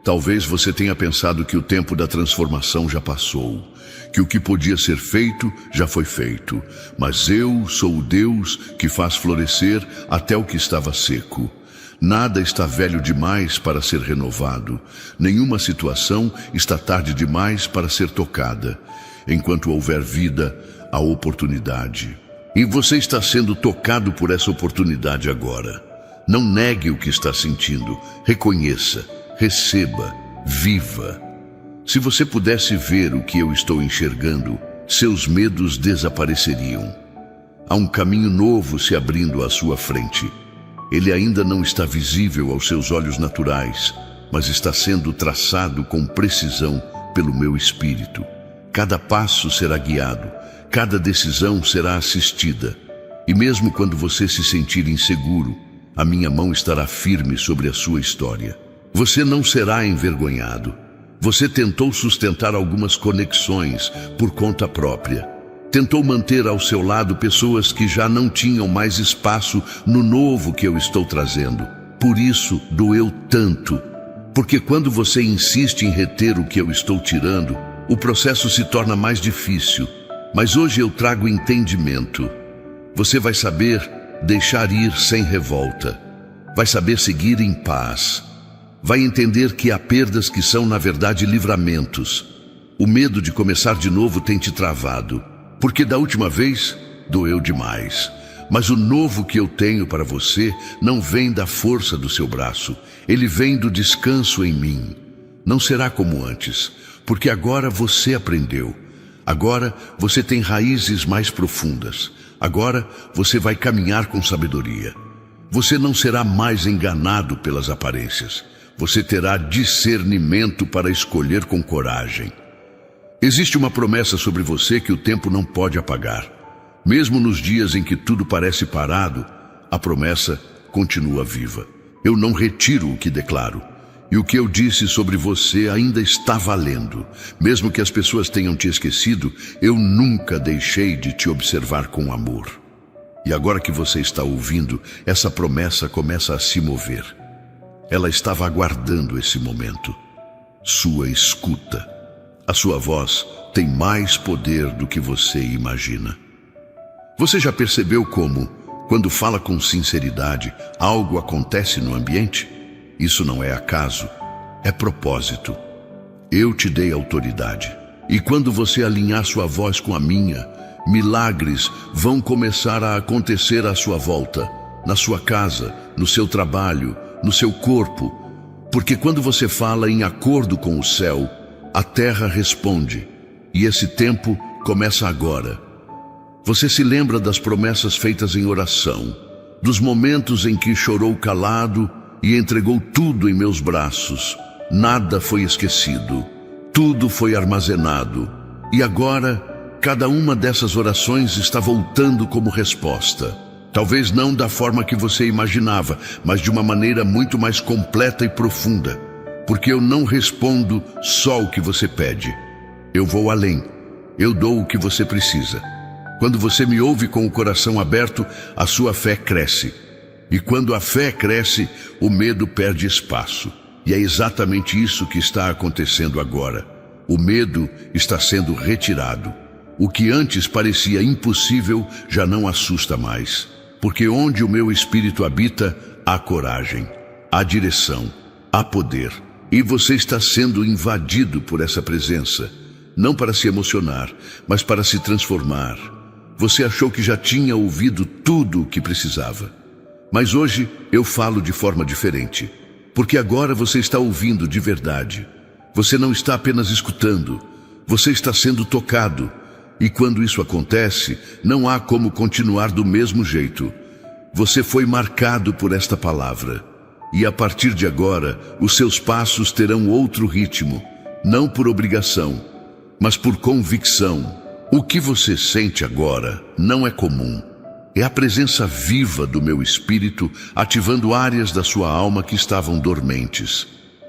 Talvez você tenha pensado que o tempo da transformação já passou, que o que podia ser feito já foi feito. Mas eu sou o Deus que faz florescer até o que estava seco. Nada está velho demais para ser renovado. Nenhuma situação está tarde demais para ser tocada. Enquanto houver vida, há oportunidade. E você está sendo tocado por essa oportunidade agora. Não negue o que está sentindo. Reconheça, receba, viva. Se você pudesse ver o que eu estou enxergando, seus medos desapareceriam. Há um caminho novo se abrindo à sua frente. Ele ainda não está visível aos seus olhos naturais, mas está sendo traçado com precisão pelo meu espírito. Cada passo será guiado, cada decisão será assistida. E mesmo quando você se sentir inseguro, a minha mão estará firme sobre a sua história. Você não será envergonhado. Você tentou sustentar algumas conexões por conta própria. Tentou manter ao seu lado pessoas que já não tinham mais espaço no novo que eu estou trazendo. Por isso doeu tanto. Porque quando você insiste em reter o que eu estou tirando, o processo se torna mais difícil. Mas hoje eu trago entendimento. Você vai saber deixar ir sem revolta. Vai saber seguir em paz. Vai entender que há perdas que são, na verdade, livramentos. O medo de começar de novo tem te travado. Porque da última vez, doeu demais. Mas o novo que eu tenho para você não vem da força do seu braço. Ele vem do descanso em mim. Não será como antes, porque agora você aprendeu. Agora você tem raízes mais profundas. Agora você vai caminhar com sabedoria. Você não será mais enganado pelas aparências. Você terá discernimento para escolher com coragem. Existe uma promessa sobre você que o tempo não pode apagar. Mesmo nos dias em que tudo parece parado, a promessa continua viva. Eu não retiro o que declaro. E o que eu disse sobre você ainda está valendo. Mesmo que as pessoas tenham te esquecido, eu nunca deixei de te observar com amor. E agora que você está ouvindo, essa promessa começa a se mover. Ela estava aguardando esse momento. Sua escuta. A sua voz tem mais poder do que você imagina. Você já percebeu como, quando fala com sinceridade, algo acontece no ambiente? Isso não é acaso, é propósito. Eu te dei autoridade. E quando você alinhar sua voz com a minha, milagres vão começar a acontecer à sua volta, na sua casa, no seu trabalho, no seu corpo. Porque quando você fala em acordo com o céu, a terra responde. E esse tempo começa agora. Você se lembra das promessas feitas em oração, dos momentos em que chorou calado e entregou tudo em meus braços. Nada foi esquecido, tudo foi armazenado. E agora, cada uma dessas orações está voltando como resposta. Talvez não da forma que você imaginava, mas de uma maneira muito mais completa e profunda. Porque eu não respondo só o que você pede. Eu vou além. Eu dou o que você precisa. Quando você me ouve com o coração aberto, a sua fé cresce. E quando a fé cresce, o medo perde espaço. E é exatamente isso que está acontecendo agora. O medo está sendo retirado. O que antes parecia impossível já não assusta mais. Porque onde o meu espírito habita, há coragem, há direção, há poder. E você está sendo invadido por essa presença. Não para se emocionar, mas para se transformar. Você achou que já tinha ouvido tudo o que precisava. Mas hoje eu falo de forma diferente. Porque agora você está ouvindo de verdade. Você não está apenas escutando. Você está sendo tocado. E quando isso acontece, não há como continuar do mesmo jeito. Você foi marcado por esta palavra. E a partir de agora, os seus passos terão outro ritmo. Não por obrigação, mas por convicção. O que você sente agora não é comum. É a presença viva do meu espírito ativando áreas da sua alma que estavam dormentes.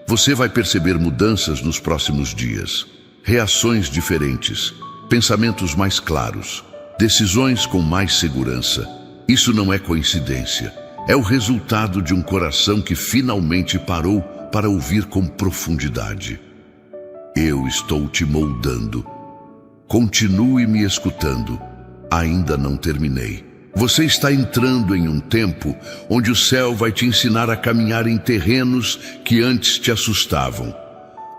Você vai perceber mudanças nos próximos dias. Reações diferentes, pensamentos mais claros, decisões com mais segurança. Isso não é coincidência. É o resultado de um coração que finalmente parou para ouvir com profundidade. Eu estou te moldando. Continue me escutando. Ainda não terminei. Você está entrando em um tempo onde o céu vai te ensinar a caminhar em terrenos que antes te assustavam.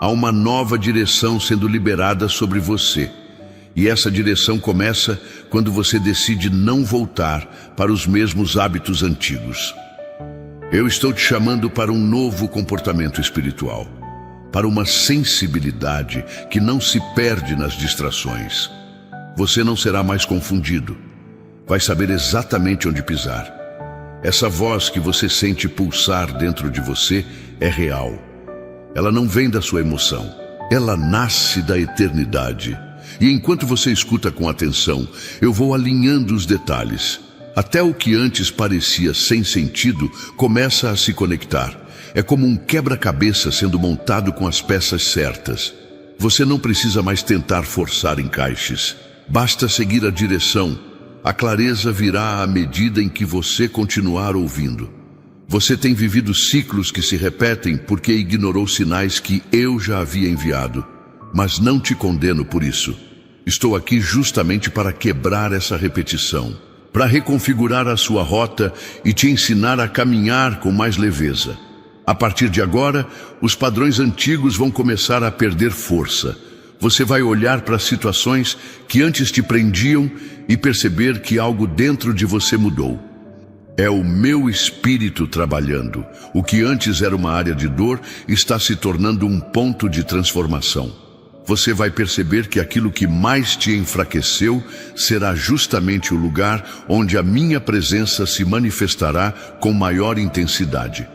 Há uma nova direção sendo liberada sobre você. E essa direção começa quando você decide não voltar para os mesmos hábitos antigos. Eu estou te chamando para um novo comportamento espiritual, para uma sensibilidade que não se perde nas distrações. Você não será mais confundido. Vai saber exatamente onde pisar. Essa voz que você sente pulsar dentro de você é real. Ela não vem da sua emoção. Ela nasce da eternidade. E enquanto você escuta com atenção, eu vou alinhando os detalhes. Até o que antes parecia sem sentido começa a se conectar. É como um quebra-cabeça sendo montado com as peças certas. Você não precisa mais tentar forçar encaixes. Basta seguir a direção. A clareza virá à medida em que você continuar ouvindo. Você tem vivido ciclos que se repetem porque ignorou sinais que eu já havia enviado. Mas não te condeno por isso. Estou aqui justamente para quebrar essa repetição, para reconfigurar a sua rota e te ensinar a caminhar com mais leveza. A partir de agora, os padrões antigos vão começar a perder força. Você vai olhar para situações que antes te prendiam e perceber que algo dentro de você mudou. É o meu espírito trabalhando. O que antes era uma área de dor está se tornando um ponto de transformação. Você vai perceber que aquilo que mais te enfraqueceu será justamente o lugar onde a minha presença se manifestará com maior intensidade.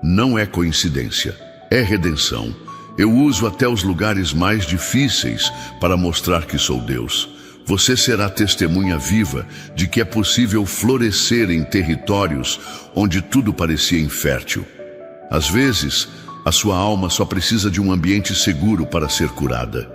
Não é coincidência, é redenção. Eu uso até os lugares mais difíceis para mostrar que sou Deus. Você será testemunha viva de que é possível florescer em territórios onde tudo parecia infértil. Às vezes, a sua alma só precisa de um ambiente seguro para ser curada.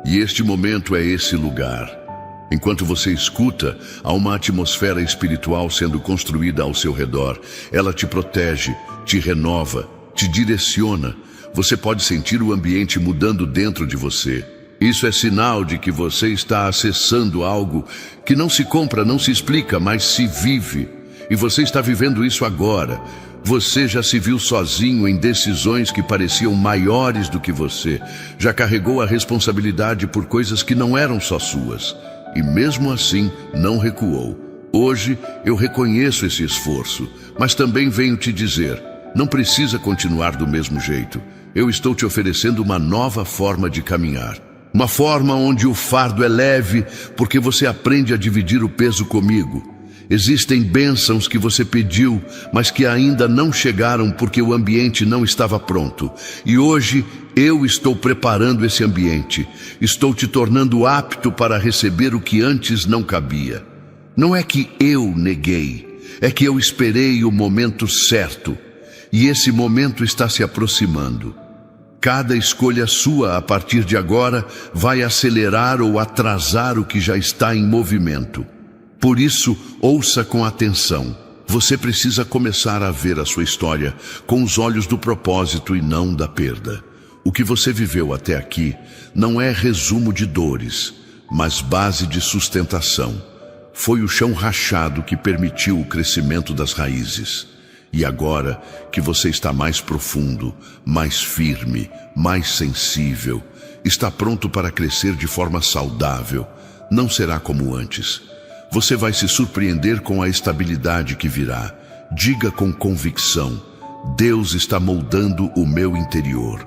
E este momento é esse lugar. Enquanto você escuta, há uma atmosfera espiritual sendo construída ao seu redor. Ela te protege, te renova, te direciona. Você pode sentir o ambiente mudando dentro de você. Isso é sinal de que você está acessando algo que não se compra, não se explica, mas se vive. E você está vivendo isso agora. Você já se viu sozinho em decisões que pareciam maiores do que você. Já carregou a responsabilidade por coisas que não eram só suas. E mesmo assim, não recuou. Hoje, eu reconheço esse esforço, mas também venho te dizer, não precisa continuar do mesmo jeito. Eu estou te oferecendo uma nova forma de caminhar. Uma forma onde o fardo é leve, porque você aprende a dividir o peso comigo. Existem bênçãos que você pediu, mas que ainda não chegaram porque o ambiente não estava pronto. E hoje eu estou preparando esse ambiente. Estou te tornando apto para receber o que antes não cabia. Não é que eu neguei, é que eu esperei o momento certo. E esse momento está se aproximando. Cada escolha sua a partir de agora vai acelerar ou atrasar o que já está em movimento. Por isso, ouça com atenção. Você precisa começar a ver a sua história com os olhos do propósito e não da perda. O que você viveu até aqui não é resumo de dores, mas base de sustentação. Foi o chão rachado que permitiu o crescimento das raízes. E agora que você está mais profundo, mais firme, mais sensível, está pronto para crescer de forma saudável, não será como antes. Você vai se surpreender com a estabilidade que virá. Diga com convicção, Deus está moldando o meu interior.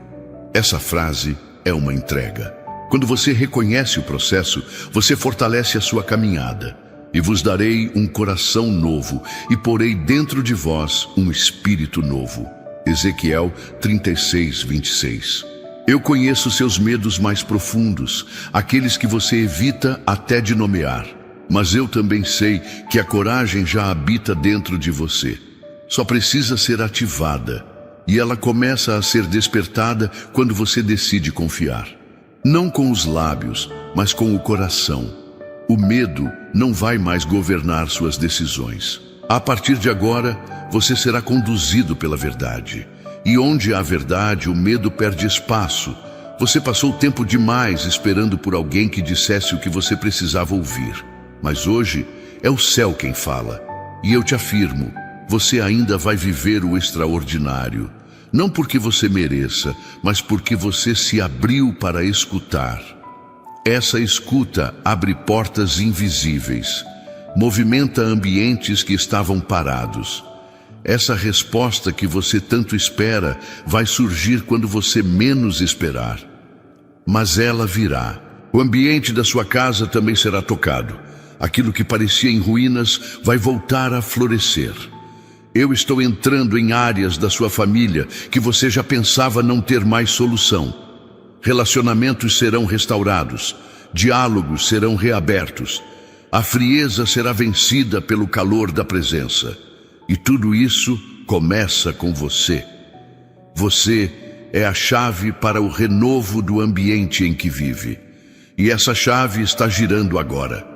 Essa frase é uma entrega. Quando você reconhece o processo, você fortalece a sua caminhada. E vos darei um coração novo, e porei dentro de vós um espírito novo. Ezequiel 36, 26. Eu conheço seus medos mais profundos, aqueles que você evita até de nomear. Mas eu também sei que a coragem já habita dentro de você. Só precisa ser ativada, e ela começa a ser despertada quando você decide confiar. Não com os lábios, mas com o coração. O medo não vai mais governar suas decisões. A partir de agora, você será conduzido pela verdade. E onde há verdade, o medo perde espaço. Você passou tempo demais esperando por alguém que dissesse o que você precisava ouvir. Mas hoje é o céu quem fala. E eu te afirmo, você ainda vai viver o extraordinário. Não porque você mereça, mas porque você se abriu para escutar. Essa escuta abre portas invisíveis, movimenta ambientes que estavam parados. Essa resposta que você tanto espera vai surgir quando você menos esperar. Mas ela virá. O ambiente da sua casa também será tocado. Aquilo que parecia em ruínas vai voltar a florescer. Eu estou entrando em áreas da sua família que você já pensava não ter mais solução. Relacionamentos serão restaurados, diálogos serão reabertos, a frieza será vencida pelo calor da presença. E tudo isso começa com você. Você é a chave para o renovo do ambiente em que vive. E essa chave está girando agora.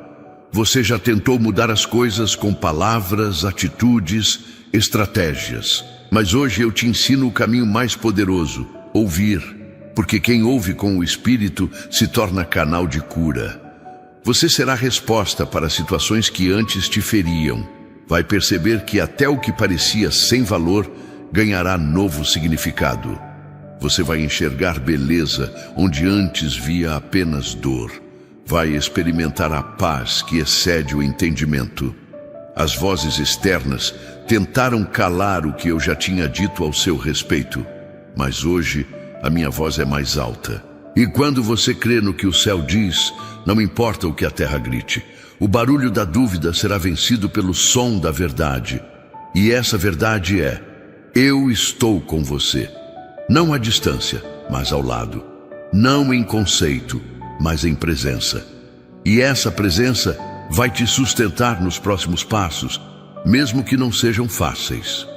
Você já tentou mudar as coisas com palavras, atitudes, estratégias. Mas hoje eu te ensino o caminho mais poderoso: ouvir. Porque quem ouve com o Espírito se torna canal de cura. Você será resposta para situações que antes te feriam. Vai perceber que até o que parecia sem valor ganhará novo significado. Você vai enxergar beleza onde antes via apenas dor. Vai experimentar a paz que excede o entendimento. As vozes externas tentaram calar o que eu já tinha dito ao seu respeito, mas hoje a minha voz é mais alta. E quando você crê no que o céu diz, não importa o que a terra grite, o barulho da dúvida será vencido pelo som da verdade. E essa verdade é: eu estou com você. Não à distância, mas ao lado. Não em conceito, mas em presença. E essa presença vai te sustentar nos próximos passos, mesmo que não sejam fáceis.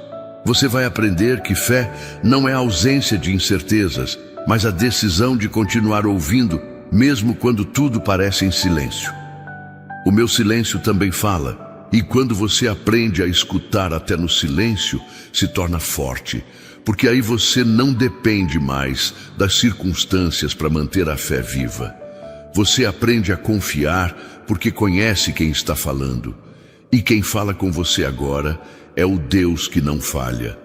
Você vai aprender que fé não é a ausência de incertezas, mas a decisão de continuar ouvindo, mesmo quando tudo parece em silêncio. O meu silêncio também fala, e quando você aprende a escutar até no silêncio, se torna forte, porque aí você não depende mais das circunstâncias para manter a fé viva. Você aprende a confiar porque conhece quem está falando. E quem fala com você agora é o Deus que não falha.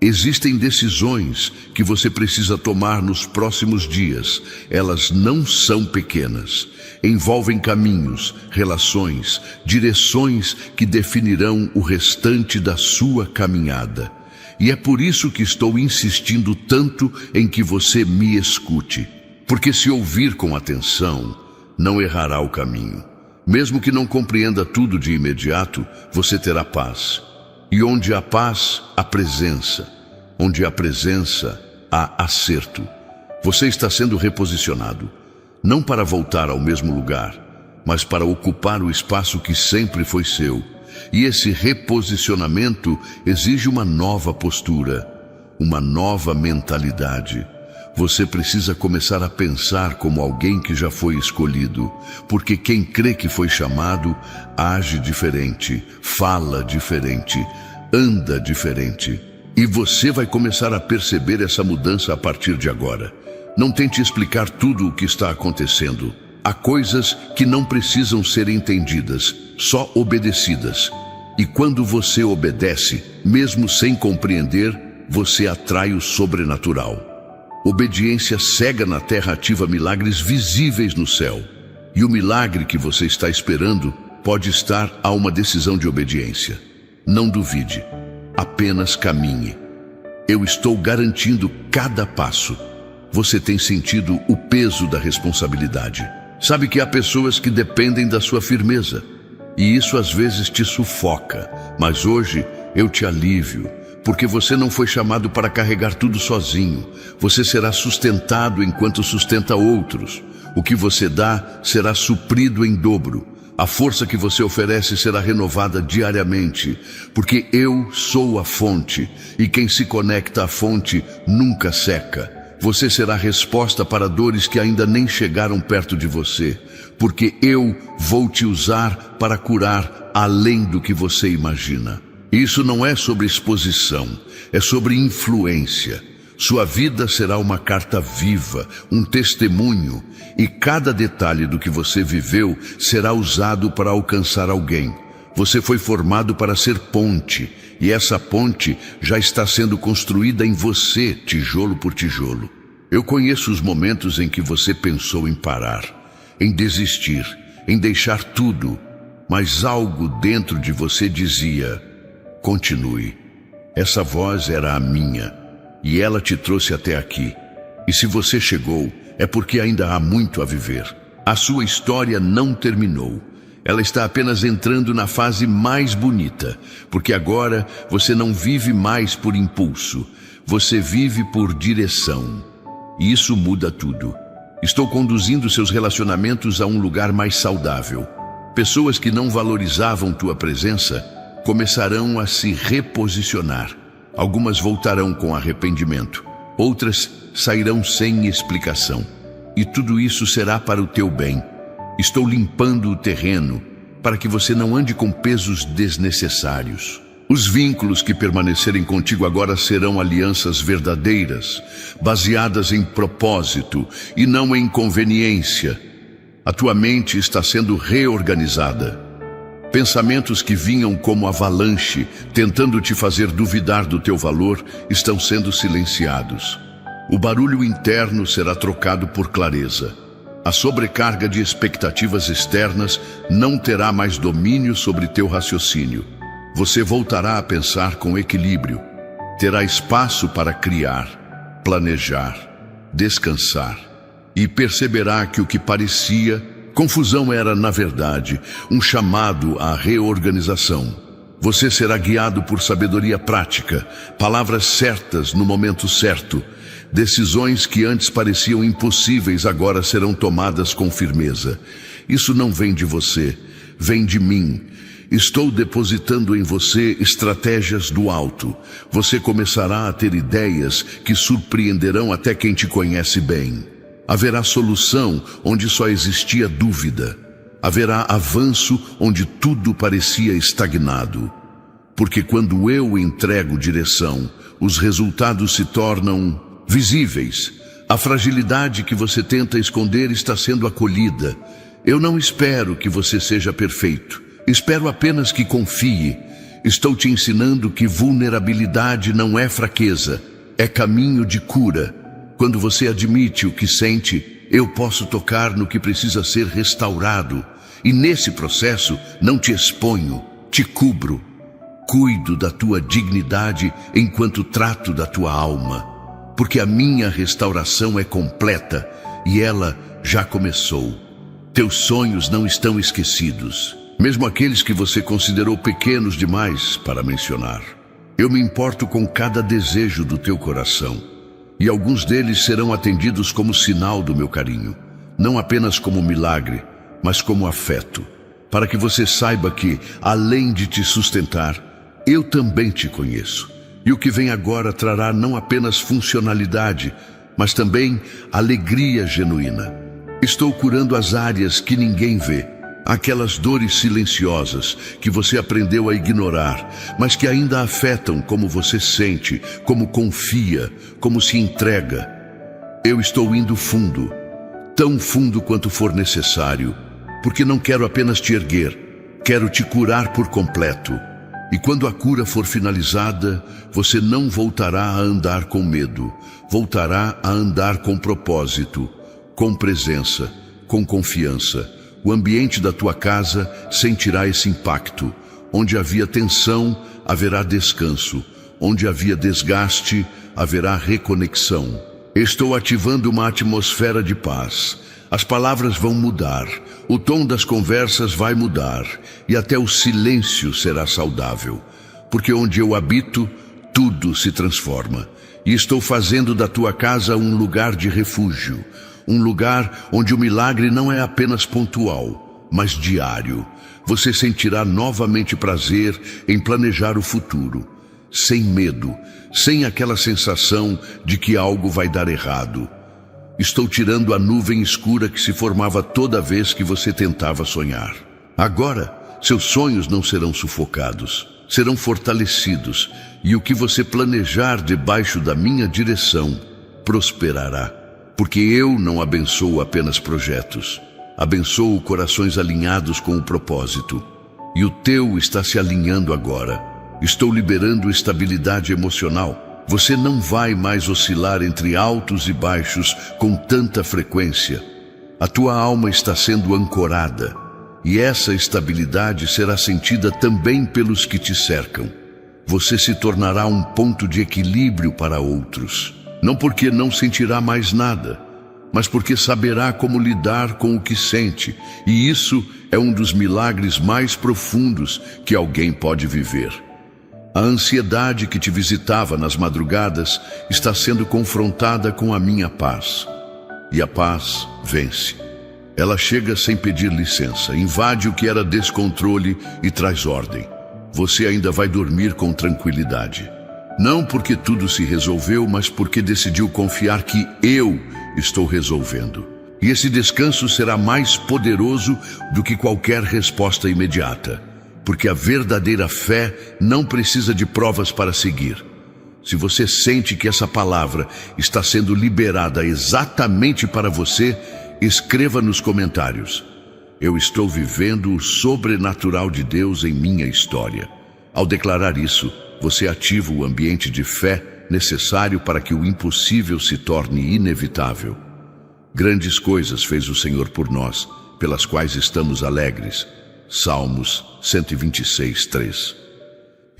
Existem decisões que você precisa tomar nos próximos dias. Elas não são pequenas. Envolvem caminhos, relações, direções que definirão o restante da sua caminhada. E é por isso que estou insistindo tanto em que você me escute. Porque se ouvir com atenção, não errará o caminho. Mesmo que não compreenda tudo de imediato, você terá paz. E onde há paz, há presença. Onde há presença, há acerto. Você está sendo reposicionado, não para voltar ao mesmo lugar, mas para ocupar o espaço que sempre foi seu. E esse reposicionamento exige uma nova postura, uma nova mentalidade. Você precisa começar a pensar como alguém que já foi escolhido, porque quem crê que foi chamado, age diferente, fala diferente, anda diferente. E você vai começar a perceber essa mudança a partir de agora. Não tente explicar tudo o que está acontecendo. Há coisas que não precisam ser entendidas, só obedecidas. E quando você obedece, mesmo sem compreender, você atrai o sobrenatural. Obediência cega na terra ativa milagres visíveis no céu. E o milagre que você está esperando pode estar a uma decisão de obediência. Não duvide, apenas caminhe. Eu estou garantindo cada passo. Você tem sentido o peso da responsabilidade. Sabe que há pessoas que dependem da sua firmeza. E isso às vezes te sufoca. Mas hoje eu te alivio. Porque você não foi chamado para carregar tudo sozinho. Você será sustentado enquanto sustenta outros. O que você dá será suprido em dobro. A força que você oferece será renovada diariamente. Porque eu sou a fonte. E quem se conecta à fonte nunca seca. Você será resposta para dores que ainda nem chegaram perto de você. Porque eu vou te usar para curar além do que você imagina. Isso não é sobre exposição, é sobre influência. Sua vida será uma carta viva, um testemunho, e cada detalhe do que você viveu será usado para alcançar alguém. Você foi formado para ser ponte, e essa ponte já está sendo construída em você, tijolo por tijolo. Eu conheço os momentos em que você pensou em parar, em desistir, em deixar tudo, mas algo dentro de você dizia: continue. Essa voz era a minha, e ela te trouxe até aqui. E se você chegou, é porque ainda há muito a viver. A sua história não terminou. Ela está apenas entrando na fase mais bonita, porque agora você não vive mais por impulso, você vive por direção. E isso muda tudo. Estou conduzindo seus relacionamentos a um lugar mais saudável. Pessoas que não valorizavam tua presença começarão a se reposicionar. Algumas voltarão com arrependimento, outras sairão sem explicação. E tudo isso será para o teu bem. Estou limpando o terreno para que você não ande com pesos desnecessários. Os vínculos que permanecerem contigo agora serão alianças verdadeiras, baseadas em propósito e não em conveniência. A tua mente está sendo reorganizada. Pensamentos que vinham como avalanche, tentando te fazer duvidar do teu valor, estão sendo silenciados. O barulho interno será trocado por clareza. A sobrecarga de expectativas externas não terá mais domínio sobre teu raciocínio. Você voltará a pensar com equilíbrio. Terá espaço para criar, planejar, descansar. E perceberá que o que parecia confusão era, na verdade, um chamado à reorganização. Você será guiado por sabedoria prática, palavras certas no momento certo. Decisões que antes pareciam impossíveis agora serão tomadas com firmeza. Isso não vem de você, vem de mim. Estou depositando em você estratégias do alto. Você começará a ter ideias que surpreenderão até quem te conhece bem. Haverá solução onde só existia dúvida. Haverá avanço onde tudo parecia estagnado. Porque quando eu entrego direção, os resultados se tornam visíveis. A fragilidade que você tenta esconder está sendo acolhida. Eu não espero que você seja perfeito. Espero apenas que confie. Estou te ensinando que vulnerabilidade não é fraqueza, é caminho de cura. Quando você admite o que sente, eu posso tocar no que precisa ser restaurado. E nesse processo não te exponho, te cubro. Cuido da tua dignidade enquanto trato da tua alma. Porque a minha restauração é completa e ela já começou. Teus sonhos não estão esquecidos, mesmo aqueles que você considerou pequenos demais para mencionar. Eu me importo com cada desejo do teu coração, e alguns deles serão atendidos como sinal do meu carinho, não apenas como milagre, mas como afeto, para que você saiba que, além de te sustentar, eu também te conheço. E o que vem agora trará não apenas funcionalidade, mas também alegria genuína. Estou curando as áreas que ninguém vê, aquelas dores silenciosas que você aprendeu a ignorar, mas que ainda afetam como você sente, como confia, como se entrega. Eu estou indo fundo, tão fundo quanto for necessário, porque não quero apenas te erguer, quero te curar por completo. E quando a cura for finalizada, você não voltará a andar com medo, voltará a andar com propósito, com presença, com confiança. O ambiente da tua casa sentirá esse impacto. Onde havia tensão, haverá descanso. Onde havia desgaste, haverá reconexão. Estou ativando uma atmosfera de paz. As palavras vão mudar, o tom das conversas vai mudar e até o silêncio será saudável. Porque onde eu habito, tudo se transforma. E estou fazendo da tua casa um lugar de refúgio. Um lugar onde o milagre não é apenas pontual, mas diário. Você sentirá novamente prazer em planejar o futuro, sem medo, sem aquela sensação de que algo vai dar errado. Estou tirando a nuvem escura que se formava toda vez que você tentava sonhar. Agora, seus sonhos não serão sufocados, serão fortalecidos, e o que você planejar debaixo da minha direção prosperará. Porque eu não abençoo apenas projetos, abençoo corações alinhados com o propósito. E o teu está se alinhando agora. Estou liberando estabilidade emocional. Você não vai mais oscilar entre altos e baixos com tanta frequência. A tua alma está sendo ancorada, e essa estabilidade será sentida também pelos que te cercam. Você se tornará um ponto de equilíbrio para outros. Não porque não sentirá mais nada, mas porque saberá como lidar com o que sente, e isso é um dos milagres mais profundos que alguém pode viver. A ansiedade que te visitava nas madrugadas está sendo confrontada com a minha paz. e a paz vence. Ela chega sem pedir licença, invade o que era descontrole e traz ordem. Você ainda vai dormir com tranquilidade. Não porque tudo se resolveu, mas porque decidiu confiar que eu estou resolvendo. E esse descanso será mais poderoso do que qualquer resposta imediata. Porque a verdadeira fé não precisa de provas para seguir. Se você sente que essa palavra está sendo liberada exatamente para você, escreva nos comentários: eu estou vivendo o sobrenatural de Deus em minha história. Ao declarar isso, você ativa o ambiente de fé necessário para que o impossível se torne inevitável. Grandes coisas fez o Senhor por nós, pelas quais estamos alegres. Salmos 126, 3.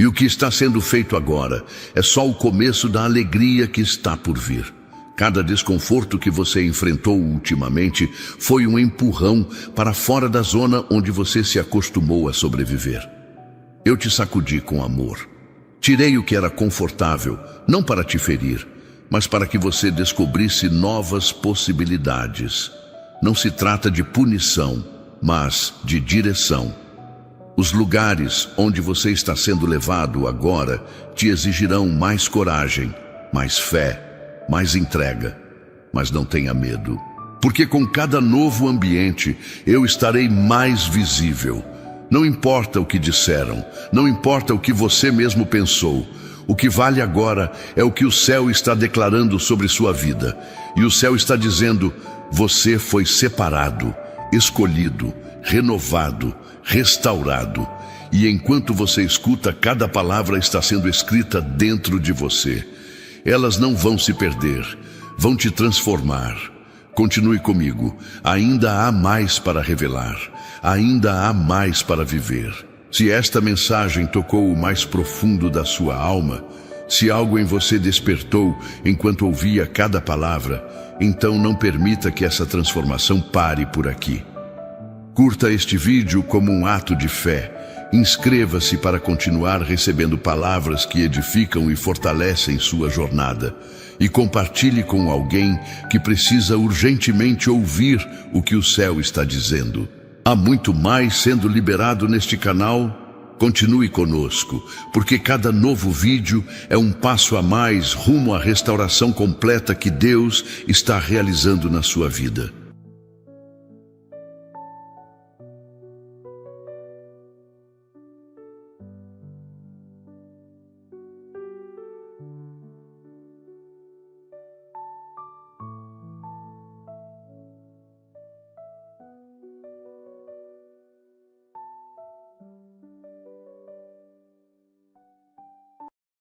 E o que está sendo feito agora é só o começo da alegria que está por vir. Cada desconforto que você enfrentou ultimamente foi um empurrão para fora da zona onde você se acostumou a sobreviver. Eu te sacudi com amor. Tirei o que era confortável, não para te ferir, mas para que você descobrisse novas possibilidades. Não se trata de punição, mas de direção. Os lugares onde você está sendo levado agora te exigirão mais coragem, mais fé, mais entrega. Mas não tenha medo, porque com cada novo ambiente eu estarei mais visível. Não importa o que disseram, não importa o que você mesmo pensou. O que vale agora é o que o céu está declarando sobre sua vida. E o céu está dizendo: você foi separado, escolhido, renovado, restaurado. E enquanto você escuta, cada palavra está sendo escrita dentro de você. Elas não vão se perder, vão te transformar. Continue comigo, ainda há mais para revelar, ainda há mais para viver. Se esta mensagem tocou o mais profundo da sua alma, se algo em você despertou enquanto ouvia cada palavra, então não permita que essa transformação pare por aqui. Curta este vídeo como um ato de fé. Inscreva-se para continuar recebendo palavras que edificam e fortalecem sua jornada. E compartilhe com alguém que precisa urgentemente ouvir o que o céu está dizendo. Há muito mais sendo liberado neste canal. Continue conosco, porque cada novo vídeo é um passo a mais rumo à restauração completa que Deus está realizando na sua vida.